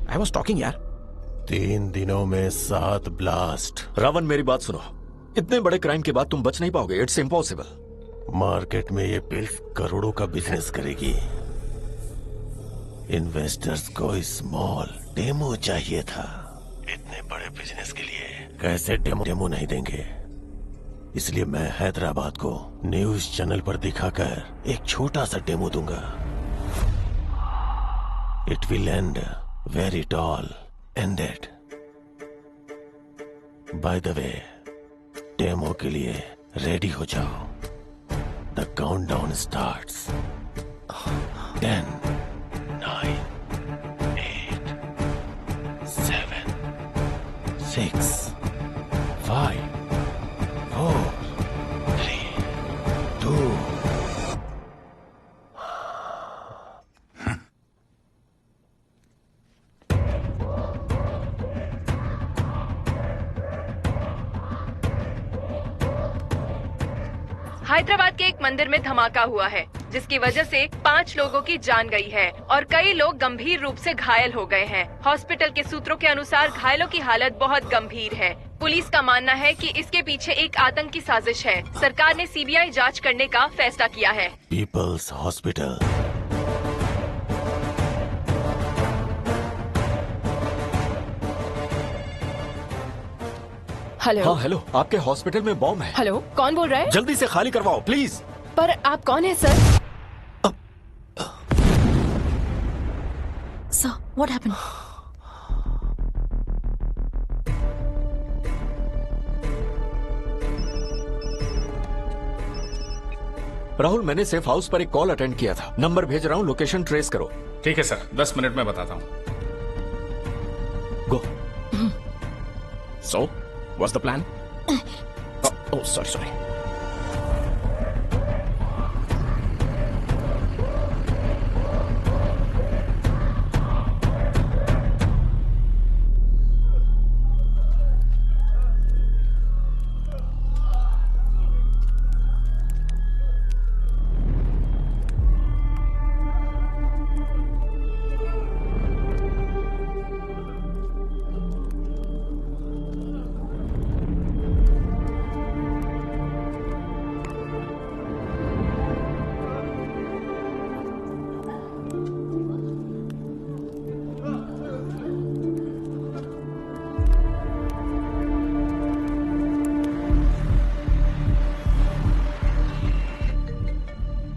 आई वॉज टॉकिंग यार। 3 दिनों में 7 ब्लास्ट। रावण मेरी बात सुनो, इतने बड़े क्राइम के बाद तुम बच नहीं पाओगे। It's impossible. मार्केट में ये पिल्स करोड़ों का बिजनेस करेगी। इन्वेस्टर्स को स्मॉल डेमो चाहिए था। इतने बड़े बिजनेस के लिए कैसे डेमो नहीं देंगे? इसलिए मैं हैदराबाद को न्यूज चैनल पर दिखाकर एक छोटा सा डेमो दूंगा। It will and very tall ended. By the way, demo के लिए रेडी हो जाओ। The countdown starts. 10, 9, 8, 7, 6, 5, 4, 3, 2। हैदराबाद के एक मंदिर में धमाका हुआ है, जिसकी वजह से 5 लोगों की जान गई है और कई लोग गंभीर रूप से घायल हो गए हैं। हॉस्पिटल के सूत्रों के अनुसार घायलों की हालत बहुत गंभीर है। पुलिस का मानना है कि इसके पीछे एक आतंकी साजिश है। सरकार ने सीबीआई जांच करने का फैसला किया है। People's hospital. हेलो। हाँ हेलो, आपके हॉस्पिटल में बॉम्ब है। हेलो, कौन बोल रहा है? जल्दी से खाली करवाओ प्लीज। पर आप कौन है sir? Sir, what happened? Rahul, मैंने सेफ हाउस पर एक कॉल अटेंड किया था। नंबर भेज रहा हूँ, लोकेशन ट्रेस करो। ठीक है सर, 10 मिनट में बताता हूँ। गो। So, what's the plan? Oh, sorry.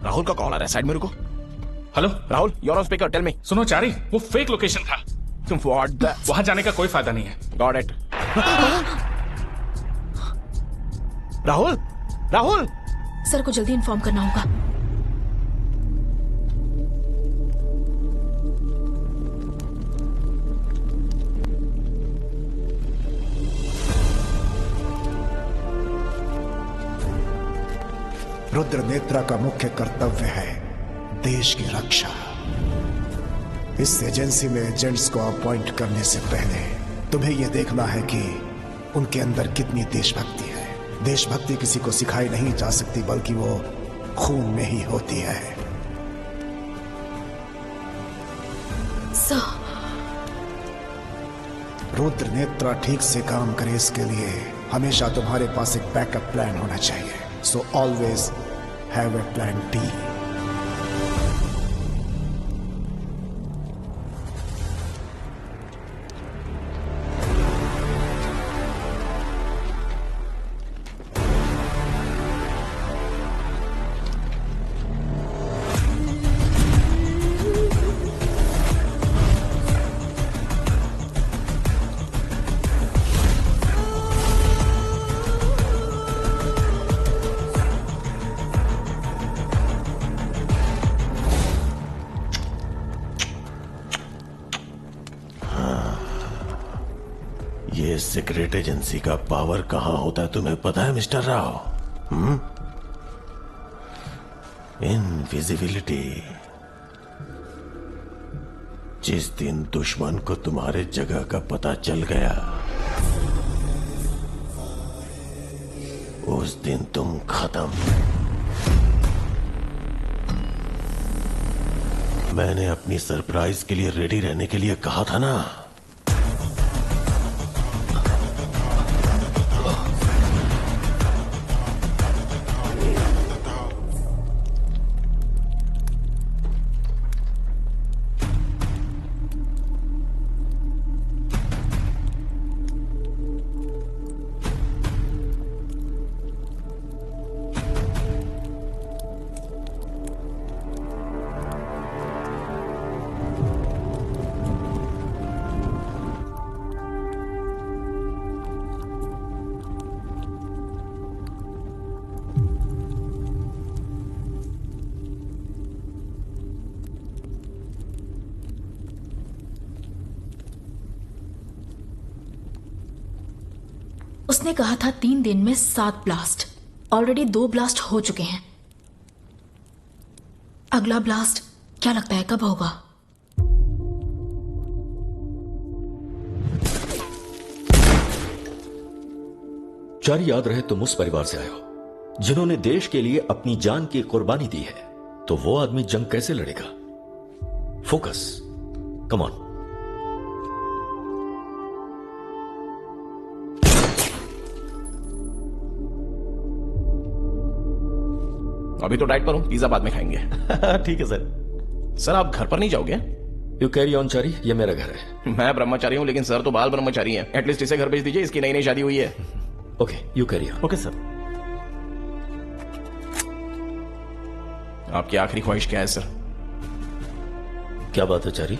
Rahul का कॉल आ रहा है, साइड में रुको। Hello Rahul, you're on speaker, tell me। सुनो चारी, वो फेक लोकेशन था। What the? वहां जाने का कोई फायदा नहीं है। Got it। Rahul, Rahul. Sir को जल्दी इन्फॉर्म करना होगा। रुद्रनेत्रा का मुख्य कर्तव्य है देश की रक्षा। इस एजेंसी में एजेंट्स को अपॉइंट करने से पहले तुम्हें यह देखना है कि उनके अंदर कितनी देशभक्ति है। देशभक्ति किसी को सिखाई नहीं जा सकती, बल्कि वो खून में ही होती है। सर, रुद्रनेत्रा ठीक से काम करे, इसके लिए हमेशा तुम्हारे पास एक बैकअप प्लान होना चाहिए। So always have a plan B. Secret agency का पावर कहां होता है तुम्हें पता है मिस्टर राव? इनविजिबिलिटी। जिस दिन दुश्मन को तुम्हारे जगह का पता चल गया उस दिन तुम खत्म। मैंने अपनी सरप्राइज के लिए रेडी रहने के लिए कहा था ना। उसने कहा था 3 दिन में 7 ब्लास्ट। ऑलरेडी 2 ब्लास्ट हो चुके हैं। अगला ब्लास्ट क्या लगता है कब होगा? चारी, याद रहे तुम उस परिवार से आए हो जिन्होंने देश के लिए अपनी जान की कुर्बानी दी है, तो वो आदमी जंग कैसे लड़ेगा? Focus, come on. अभी तो डाइट पर हूं, पिज्जा बाद में खाएंगे। ठीक है सर। सर आप घर पर नहीं जाओगे? यू कैरी ऑन चारी, ये मेरा घर है। मैं ब्रह्मचारी हूं, लेकिन सर तो बाल ब्रह्मचारी हैं। एटलीस्ट इसे घर भेज दीजिए, इसकी नई नई शादी हुई है। Okay, you carry on. Okay sir. आपकी आखिरी ख्वाहिश क्या है सर? क्या बात है चारी,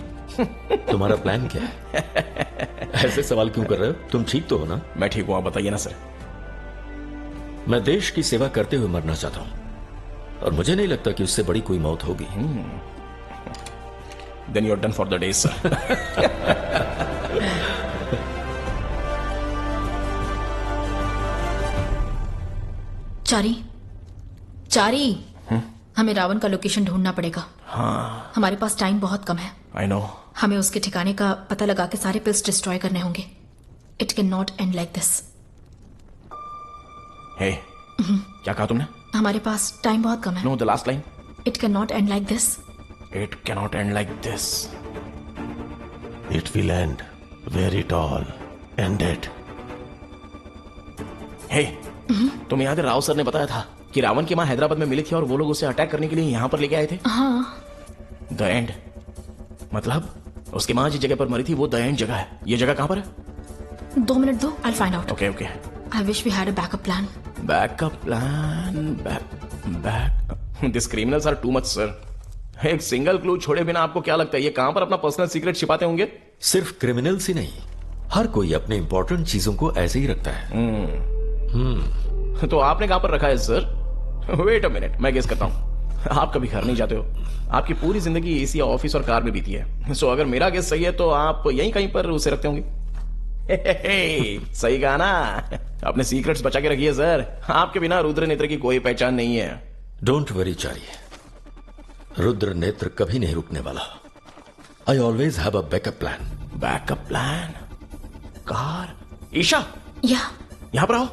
तुम्हारा प्लान क्या है? ऐसे सवाल क्यों कर रहे हो? तुम ठीक तो हो ना? मैं ठीक हूं, आप बताइए ना सर। मैं देश की सेवा करते हुए मरना चाहता हूं, और मुझे नहीं लगता कि उससे बड़ी कोई मौत होगी। Then you're done for the day, sir. चारी, चारी, हमें रावण का लोकेशन ढूंढना पड़ेगा। हाँ। हमारे पास टाइम बहुत कम है। I know. हमें उसके ठिकाने का पता लगा के सारे पिल्स डिस्ट्रॉय करने होंगे। It can not and like this. Hey, क्या कहा तुमने? हमारे पास टाइम बहुत कम है। No, the last line. It can not and like this. It cannot end like this. It will end where it all ended. Hey, तुम्हें याद है Rao sir ने बताया था कि रावण की मां हैदराबाद में मिली थी और वो लोग उसे अटैक करने के लिए यहां पर लेके आए थे? हाँ। द एंड मतलब उसकी मां जिस जगह पर मरी थी वो द एंड जगह है। ये जगह कहां पर है? 2 मिनट दो, I'll find out. Okay, okay. I wish we had a backup plan. Backup plan, back. These criminals are too much, sir. एक सिंगल क्लू छोड़े बिना आपको क्या लगता है ये कहां पर अपना पर्सनल सीक्रेट छिपाते होंगे? सिर्फ क्रिमिनल्स ही नहीं, हर कोई अपने इंपॉर्टेंट चीजों को ऐसे ही रखता है। तो आपने कहां पर रखा है सर? वेट अ मिनट, मैं गेस करता हूं। आप कभी घर नहीं जाते हो, आपकी पूरी जिंदगी एसी या ऑफिस और कार में बीती है। सो अगर मेरा गेस सही है तो आप यहीं कहीं पर उसे रखते होंगे। सही कहा ना? अपने सीक्रेट्स बचा के रखिए सर, आपके बिना रुद्र नेत्र की कोई पहचान नहीं है। डोंट वरी चारी, रुद्र नेत्र कभी नहीं रुकने वाला। I always have a backup plan. Backup plan? Car? Isha, यहाँ पर आओ।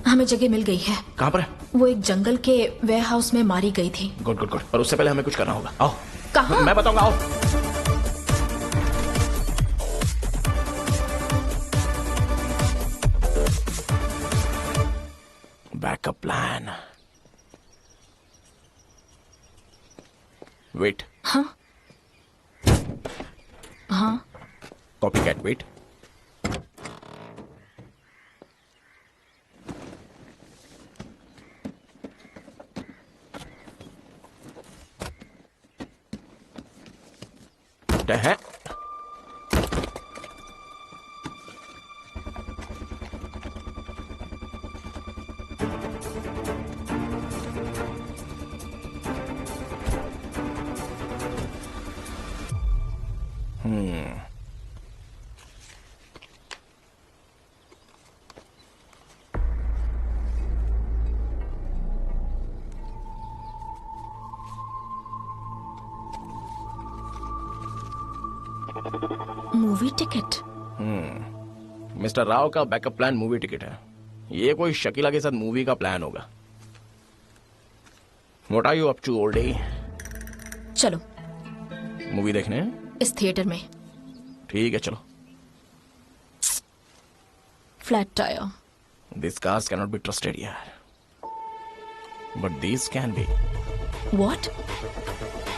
हमें जगह मिल गई है। कहां पर है? वो एक जंगल के वेयर हाउस में मारी गई थी। गुड गुड गुड, पर उससे पहले हमें कुछ करना होगा। आओ। कहां? मैं बताऊंगा, आओ। Backup plan. वेट। हाँ हाँ। Copy cat, wait. है मूवी टिकट? मिस्टर राव का बैकअप प्लान मूवी टिकट है। ये कोई शकीला के साथ मूवी का प्लान होगा। What are you up to all day? चलो मूवी देखने? इस थिएटर में। ठीक है चलो। Flat tyre. These cars cannot be trusted यार, but these can be. What?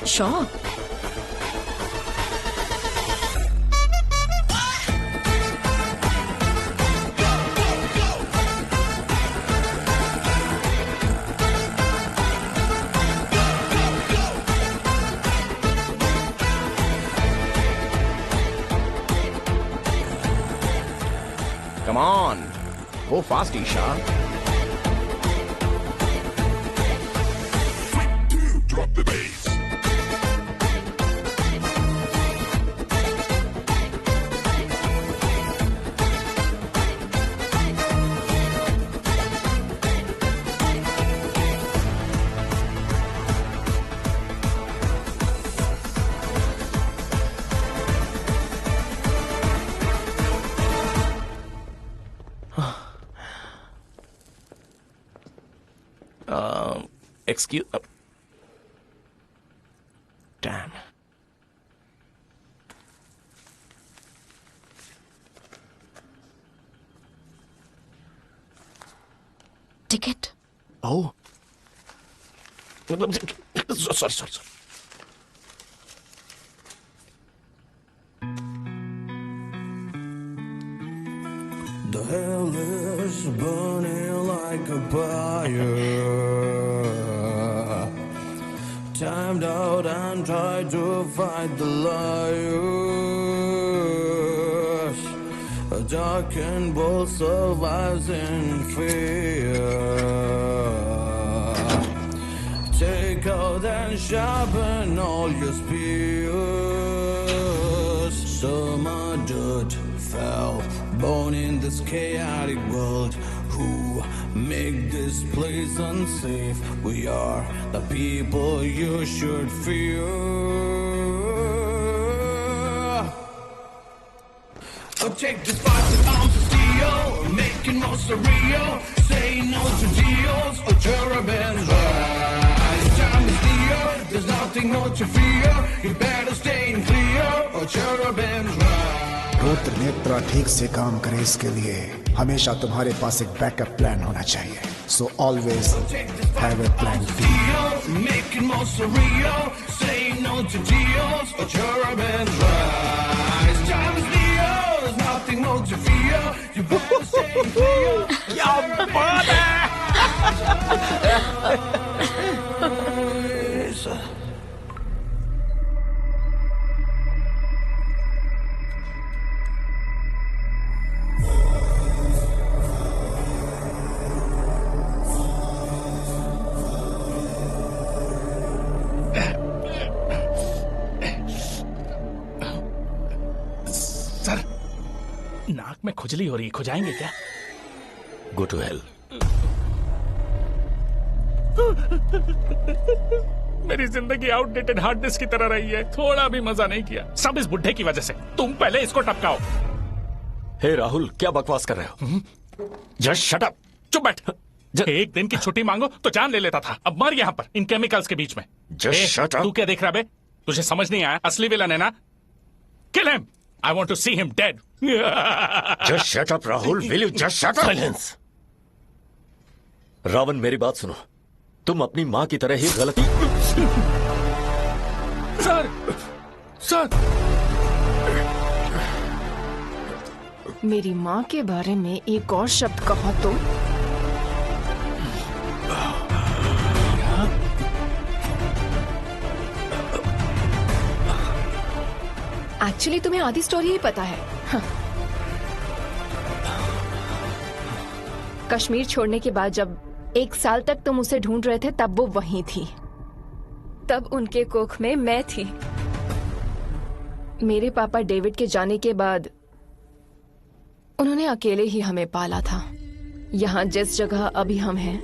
Sure. Come on, go fast, Isha. Drop the bass. Excuse. Damn. Ticket? Oh. Sorry. The hell is burning like a fire. Timed out and tried to fight the liars. A darkened world survives in fear. Take out and sharpen all your spears. Summer dirt fell, born in this chaotic world. Who make this place unsafe? We are the people you should fear. Oh, take this fight with arms of steel, making more surreal. Say no to deals or cherubins. Rise, time is near. There's nothing more to fear. You better stay clear or cherubins. Rudra Netra ठीक से काम करे, इसके लिए हमेशा तुम्हारे पास एक backup plan होना चाहिए। So always have a plan B. Making more surreal. Say no to deals or cherubins. Rise, time is near. There's nothing more to fear. You better stay clear. क्या बात है! नाक में खुजली हो रही है, खुजाएंगे क्या? Go to hell. मेरी जिंदगी आउटडेटेड हार्ड डिस्क की तरह रही है, थोड़ा भी मजा नहीं किया। सब इस बुढ़े की वजह से। तुम पहले इसको टपकाओ। हे राहुल, क्या बकवास कर रहे हो? Just shut up. चुप बैठ। एक दिन की छुट्टी मांगो तो जान ले लेता था, अब मर यहाँ पर इन केमिकल्स के बीच में। Just shut up. तू क्या देख रहा बे? तुझे समझ नहीं आया? असली विलन है ना? Kill him. I want to see him dead. Just shut up Rahul, will you just shut up? Silence. Ravan, मेरी बात सुनो। तुम अपनी माँ की तरह ही गलती। सर, मेरी माँ के बारे में एक और शब्द कहा तो एक्चुअली तुम्हें आधी स्टोरी ही पता है। हाँ। कश्मीर छोड़ने के बाद जब 1 साल तक तुम उसे ढूंढ रहे थे, तब वो वहीं थी। तब उनके कोख में मैं थी। मेरे पापा डेविड के जाने के बाद उन्होंने अकेले ही हमें पाला था। यहाँ जिस जगह अभी हम हैं,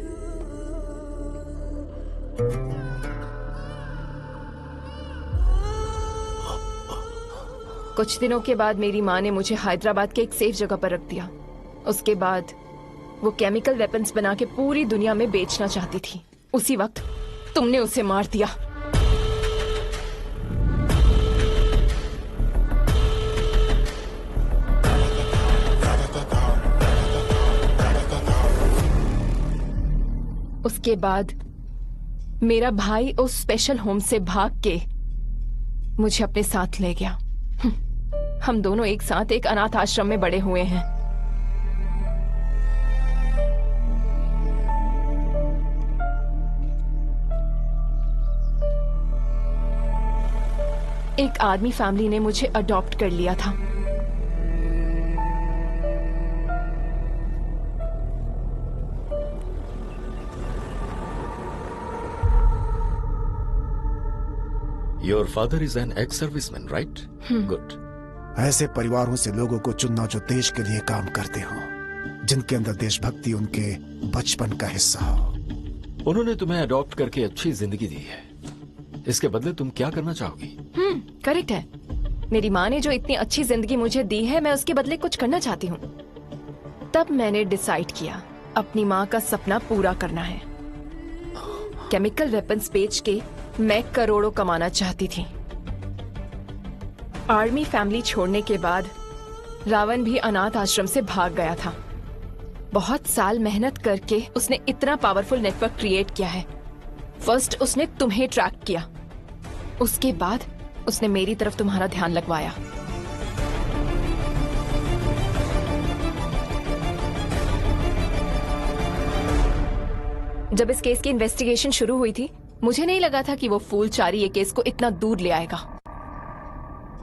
कुछ दिनों के बाद मेरी माँ ने मुझे हैदराबाद के एक सेफ जगह पर रख दिया। उसके बाद वो केमिकल वेपन्स बना के पूरी दुनिया में बेचना चाहती थी। उसी वक्त तुमने उसे मार दिया। उसके बाद मेरा भाई उस स्पेशल होम से भाग के मुझे अपने साथ ले गया। हम दोनों एक साथ एक अनाथ आश्रम में बड़े हुए हैं। एक आर्मी फैमिली ने मुझे अडॉप्ट कर लिया था। Your father is an ex-serviceman, right? Good. ऐसे परिवारों से लोगों को चुनना जो देश के लिए काम करते हो, जिनके अंदर देशभक्ति उनके बचपन का हिस्सा हो। उन्होंने तुम्हें अडॉप्ट करके अच्छी जिंदगी दी है। इसके बदले तुम क्या करना चाहोगी? करेक्ट है। मेरी माँ ने जो इतनी अच्छी जिंदगी मुझे दी है, मैं उसके बदले कुछ करना चाहती हूँ। तब मैंने डिसाइड किया अपनी माँ का सपना पूरा करना है। केमिकल वेपन्स बेच के मैं करोड़ों कमाना चाहती थी। आर्मी फैमिली छोड़ने के बाद रावण भी अनाथ आश्रम से भाग गया था। बहुत साल मेहनत करके उसने इतना पावरफुल नेटवर्क क्रिएट किया है। फर्स्ट उसने तुम्हें ट्रैक किया, उसके बाद उसने मेरी तरफ तुम्हारा ध्यान लगवाया। जब इस केस की इन्वेस्टिगेशन शुरू हुई थी, मुझे नहीं लगा था कि वो फूल चारी ये केस को इतना दूर ले आएगा।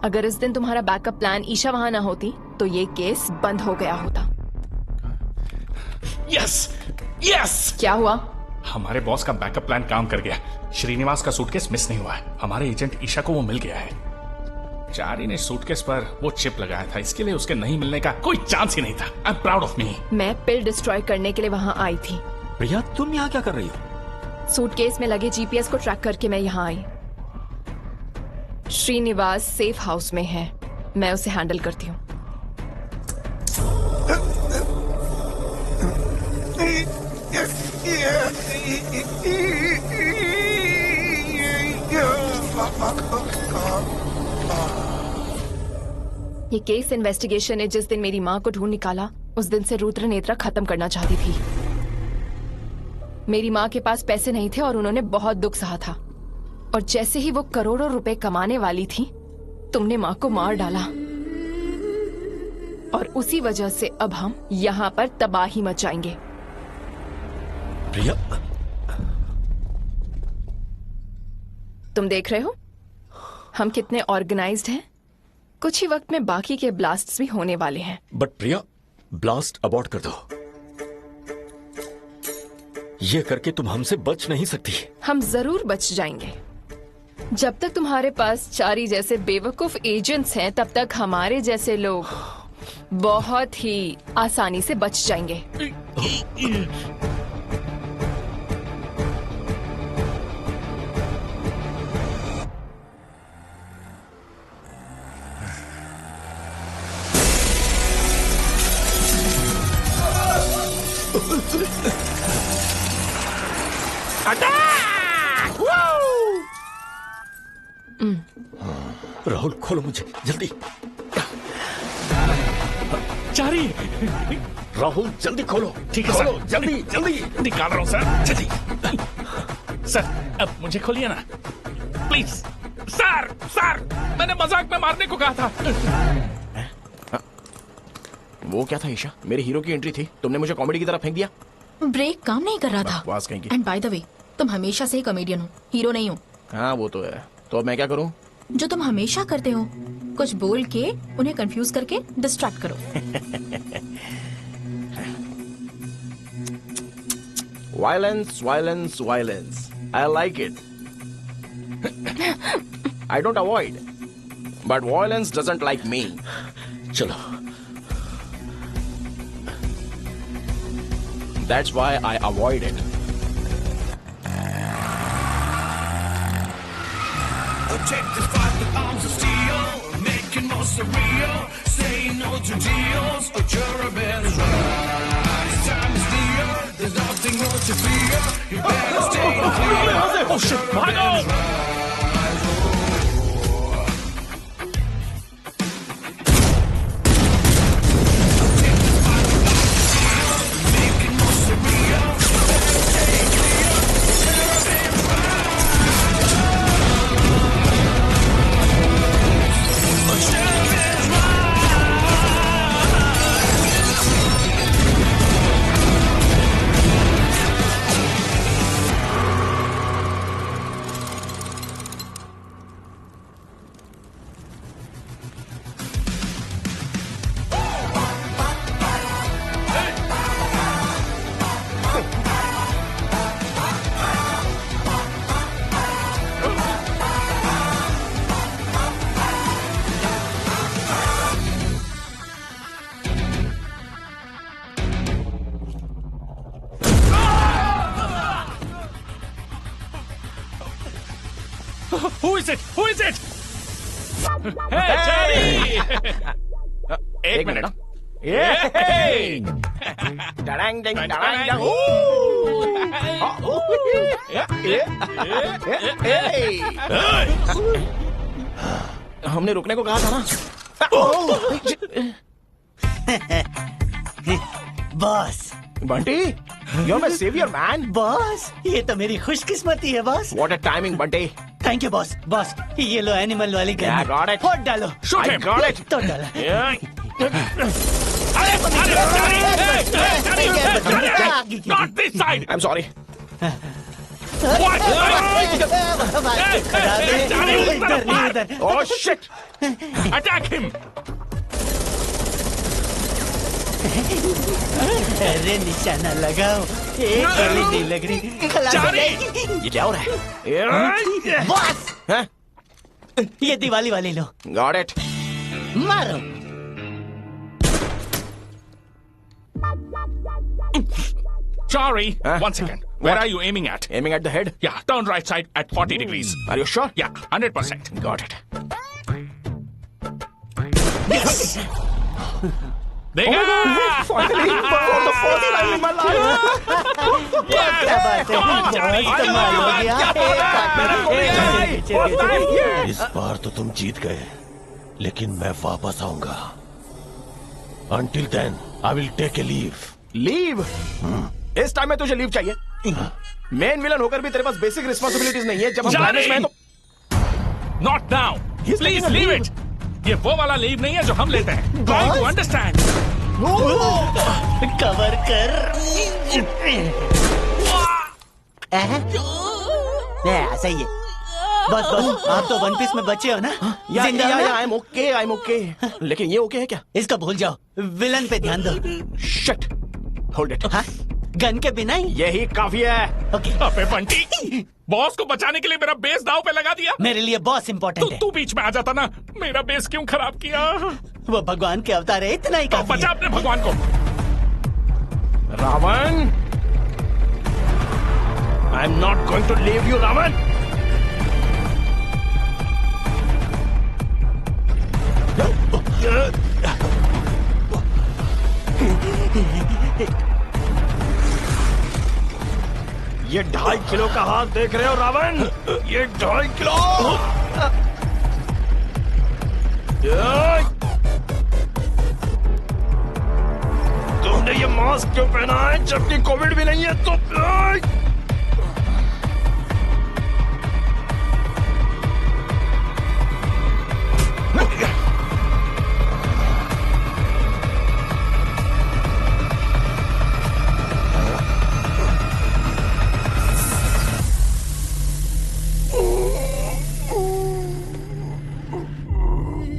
अगर इस दिन तुम्हारा बैकअप प्लान ईशा वहां ना होती तो ये केस बंद हो गया होता। Yes yes. क्या हुआ? हमारे बॉस का बैकअप प्लान काम कर गया। श्रीनिवास का सूटकेस मिस नहीं हुआ है। हमारे एजेंट ईशा को वो मिल गया है। चारी ने सूटकेस पर वो चिप लगाया था, इसके लिए उसके नहीं मिलने का कोई चांस ही नहीं था। I am proud of me. मैं पिल डिस्ट्रॉय करने के लिए वहां आई थी। प्रिया, तुम यहाँ क्या कर रही हो? सूटकेस में लगे जीपीएस को ट्रैक करके मैं यहाँ आई। श्रीनिवास सेफ हाउस में है, मैं उसे हैंडल करती हूँ। ये केस इन्वेस्टिगेशन ने जिस दिन मेरी माँ को ढूंढ निकाला, उस दिन से रुद्र नेत्रा खत्म करना चाहती थी। मेरी माँ के पास पैसे नहीं थे और उन्होंने बहुत दुख सहा था। और जैसे ही वो करोड़ों रुपए कमाने वाली थी, तुमने माँ को मार डाला। और उसी वजह से अब हम यहाँ पर तबाही मचाएंगे। प्रिया, तुम देख रहे हो हम कितने ऑर्गेनाइज्ड हैं। कुछ ही वक्त में बाकी के ब्लास्ट्स भी होने वाले हैं। बट प्रिया, ब्लास्ट अबॉर्ट कर दो। ये करके तुम हमसे बच नहीं सकती। हम जरूर बच जाएंगे। जब तक तुम्हारे पास चारी जैसे बेवकूफ एजेंट्स हैं, तब तक हमारे जैसे लोग बहुत ही आसानी से बच जाएंगे। राहुल, खोलो मुझे जल्दी। चारी, राहुल जल्दी खोलो। ठीक है खोलो, सर, जल्दी जल्दी निकाल रहा हूँ सर। जल्दी सर, अब मुझे खोलिए ना प्लीज। सर सर, मैंने मजाक में मारने को कहा था। वो क्या था ईशा? मेरे हीरो की एंट्री थी, तुमने मुझे कॉमेडी की तरफ फेंक दिया। ब्रेक काम नहीं कर रहा था। बकवास कहीं की। एंड बाय द वे, तुम हमेशा से ही कॉमेडियन हो, हीरो नहीं हो। हाँ वो तो है। तो अब मैं क्या करूं? जो तुम हमेशा करते हो, कुछ बोल के उन्हें कंफ्यूज करके डिस्ट्रैक्ट करो। Violence violence violence, I like it. I don't avoid, but violence doesn't like me. चलो, that's why I avoid it. Check this fight with arms of steel, make making more surreal. Say no to deals or cherubins. It's time to steal. There's nothing more to fear. You better stay clear. Oh shit, भागो! Who is it? Who is it? Hey, Charlie! एक minute. Hey! डड़ंग डंग डड़ंग डंग. हमने रुकने को कहा था ना. Boss. Bunty, you're my savior, man. Boss, ये तो मेरी खुशकिस्मती है boss. What a timing, Bunty. Thank you boss. Boss, ये लो एनिमल वाली गन. Yeah, got it. फोड़ डालो. Shoot him. Got it. तो डालो. Not this side! I'm sorry. What? इधर नहीं उधर. Oh shit! Attack him! अरे निशाना लगाओ. एक गोली नहीं लग रही. खलास हो गई. ये क्या हो रहा है? बॉस, हैं? ये दिवाली वाली लो. Got it. मारो. Sorry, one second. Where are you aiming at? Aiming at the head? Yeah, turn right side at 40 degrees. Are you sure? Yeah, 100%. Got it. Yes. देखा? Finally, for the first time in my life. क्या बात है? बहुत कमाल हो गया. इस बार तो तुम जीत गए, लेकिन मैं वापस आऊंगा. Until then, I will take a leave. Leave? इस टाइम में तुझे लीव चाहिए? मेन विलन होकर भी तेरे पास बेसिक रिस्पॉन्सिबिलिटीज नहीं है. जब हम प्लानिट में हैं तो Not now. Please leave it. ये वो वाला लीव नहीं है जो हम लेते हैं. Try to understand. कवर कर. सही है. बस बस, आप तो वन पीस में बचे हो ना? जिंदा हो ना? I'm okay, I'm okay. लेकिन ये ओके है क्या? इसका भूल जाओ. विलन पे ध्यान दो. Shit. Hold it. हाँ? गन के बिना ही? यही काफी है. ओके. अबे बंटी, बॉस को बचाने के लिए मेरा बेस दाव पे लगा दिया. मेरे लिए बॉस इम्पोर्टेंट है. तू बीच में आ जाता ना. मेरा बेस क्यों खराब किया? वो भगवान के अवतार है, इतना ही काफी बचा है. अपने भगवान को. Ravan, I'm not going to leave you, Ravan. ये 2.5 किलो का हाथ देख रहे हो रावण? ये 2.5 किलो. तुमने ये मास्क क्यों पहना है जबकि कोविड भी नहीं है? तो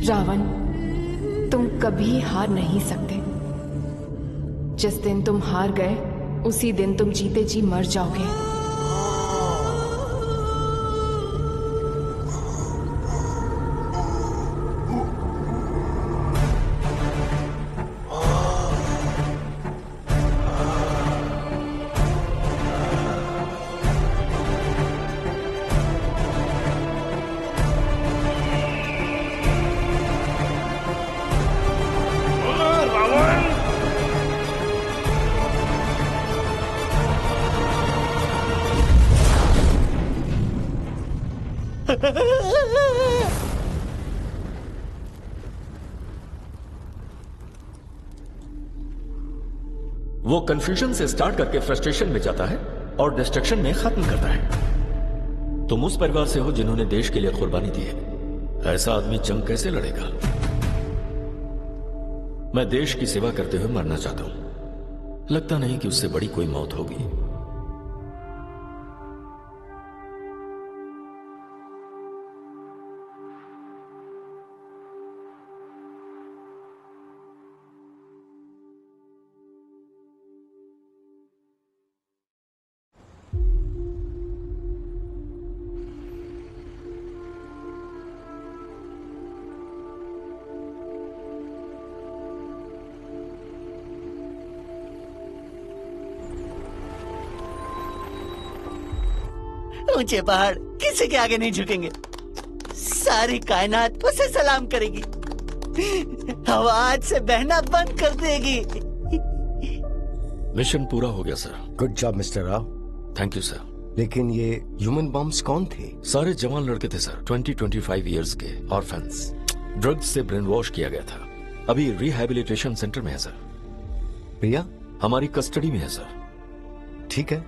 रावण, तुम कभी हार नहीं सकते. जिस दिन तुम हार गए उसी दिन तुम जीते जी मर जाओगे. वो कंफ्यूजन से स्टार्ट करके फ्रस्ट्रेशन में जाता है और डिस्ट्रक्शन में खत्म करता है। तुम उस परिवार से हो जिन्होंने देश के लिए कुर्बानी दी है। ऐसा आदमी जंग कैसे लड़ेगा? मैं देश की सेवा करते हुए मरना चाहता हूं। लगता नहीं कि उससे बड़ी कोई मौत होगी। ऊंचे पहाड़ किसी के आगे नहीं झुकेंगे। सारी कायनात उसे सलाम करेगी। हवा आज से बहना बंद कर देगी। मिशन पूरा हो गया sir. Good job mister Rao. Thank you sir. लेकिन ये ह्यूमन बॉम्ब्स कौन थे? सारे जवान लड़के थे सर, 20-25 इयर्स के, ऑर्फन्स। ड्रग्स से ब्रेन वॉश किया गया था। अभी रिहैबिलिटेशन सेंटर में है सर। प्रिया हमारी कस्टडी में है सर। ठीक है,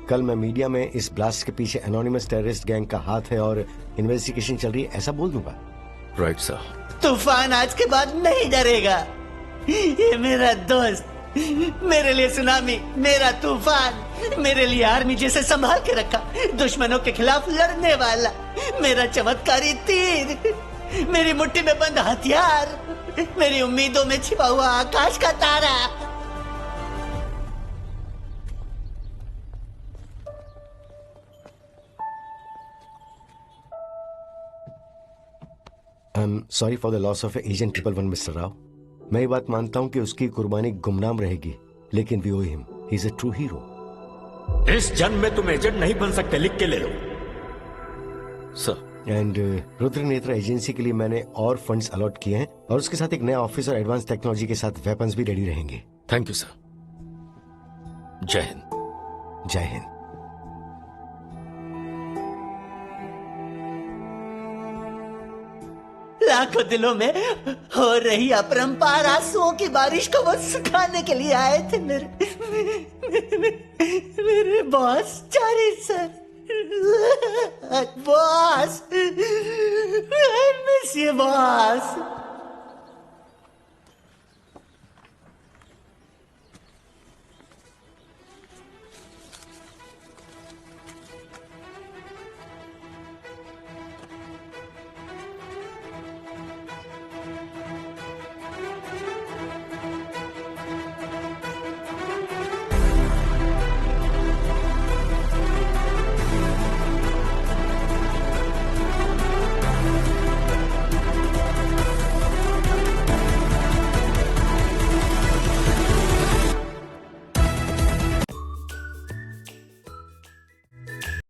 कल मैं मीडिया में इस ब्लास्ट के पीछे एनोनिमस टेररिस्ट गैंग का हाथ है और इन्वेस्टिगेशन चल रही है, ऐसा बोल दूंगा। Right sir. तूफान आज के बाद नहीं डरेगा। ये मेरा दोस्त, मेरे लिए सुनामी, मेरा तूफान, मेरे लिए आर्मी जैसे संभाल के रखा, दुश्मनों के खिलाफ लड़ने वाला, मेरा चमत्कारी तीर, मेरी मुट्ठी में बंद हथियार, मेरी उम्मीदों में छिपा हुआ आकाश का तारा। I am sorry for the loss of agent 111 mister Rao. मैं ये बात मानता हूँ कि उसकी कुर्बानी गुमनाम रहेगी, लेकिन we owe him, he is a true hero. इस जन्म में तुम एजेंट नहीं बन सकते, लिख के ले लो सर। एंड रुद्र नेत्रा एजेंसी के लिए मैंने और फंड्स अलॉट किए हैं और उसके साथ एक नया ऑफिस और एडवांस टेक्नोलॉजी के साथ वेपन्स भी रेडी रहेंगे। Thank you sir. जय हिंद। जय हिंद। लाखों दिलों में हो रही अपरंपार आंसुओं की बारिश को वो सुखाने के लिए आए थे मेरे boss Chari sir. Boss, I miss you, boss.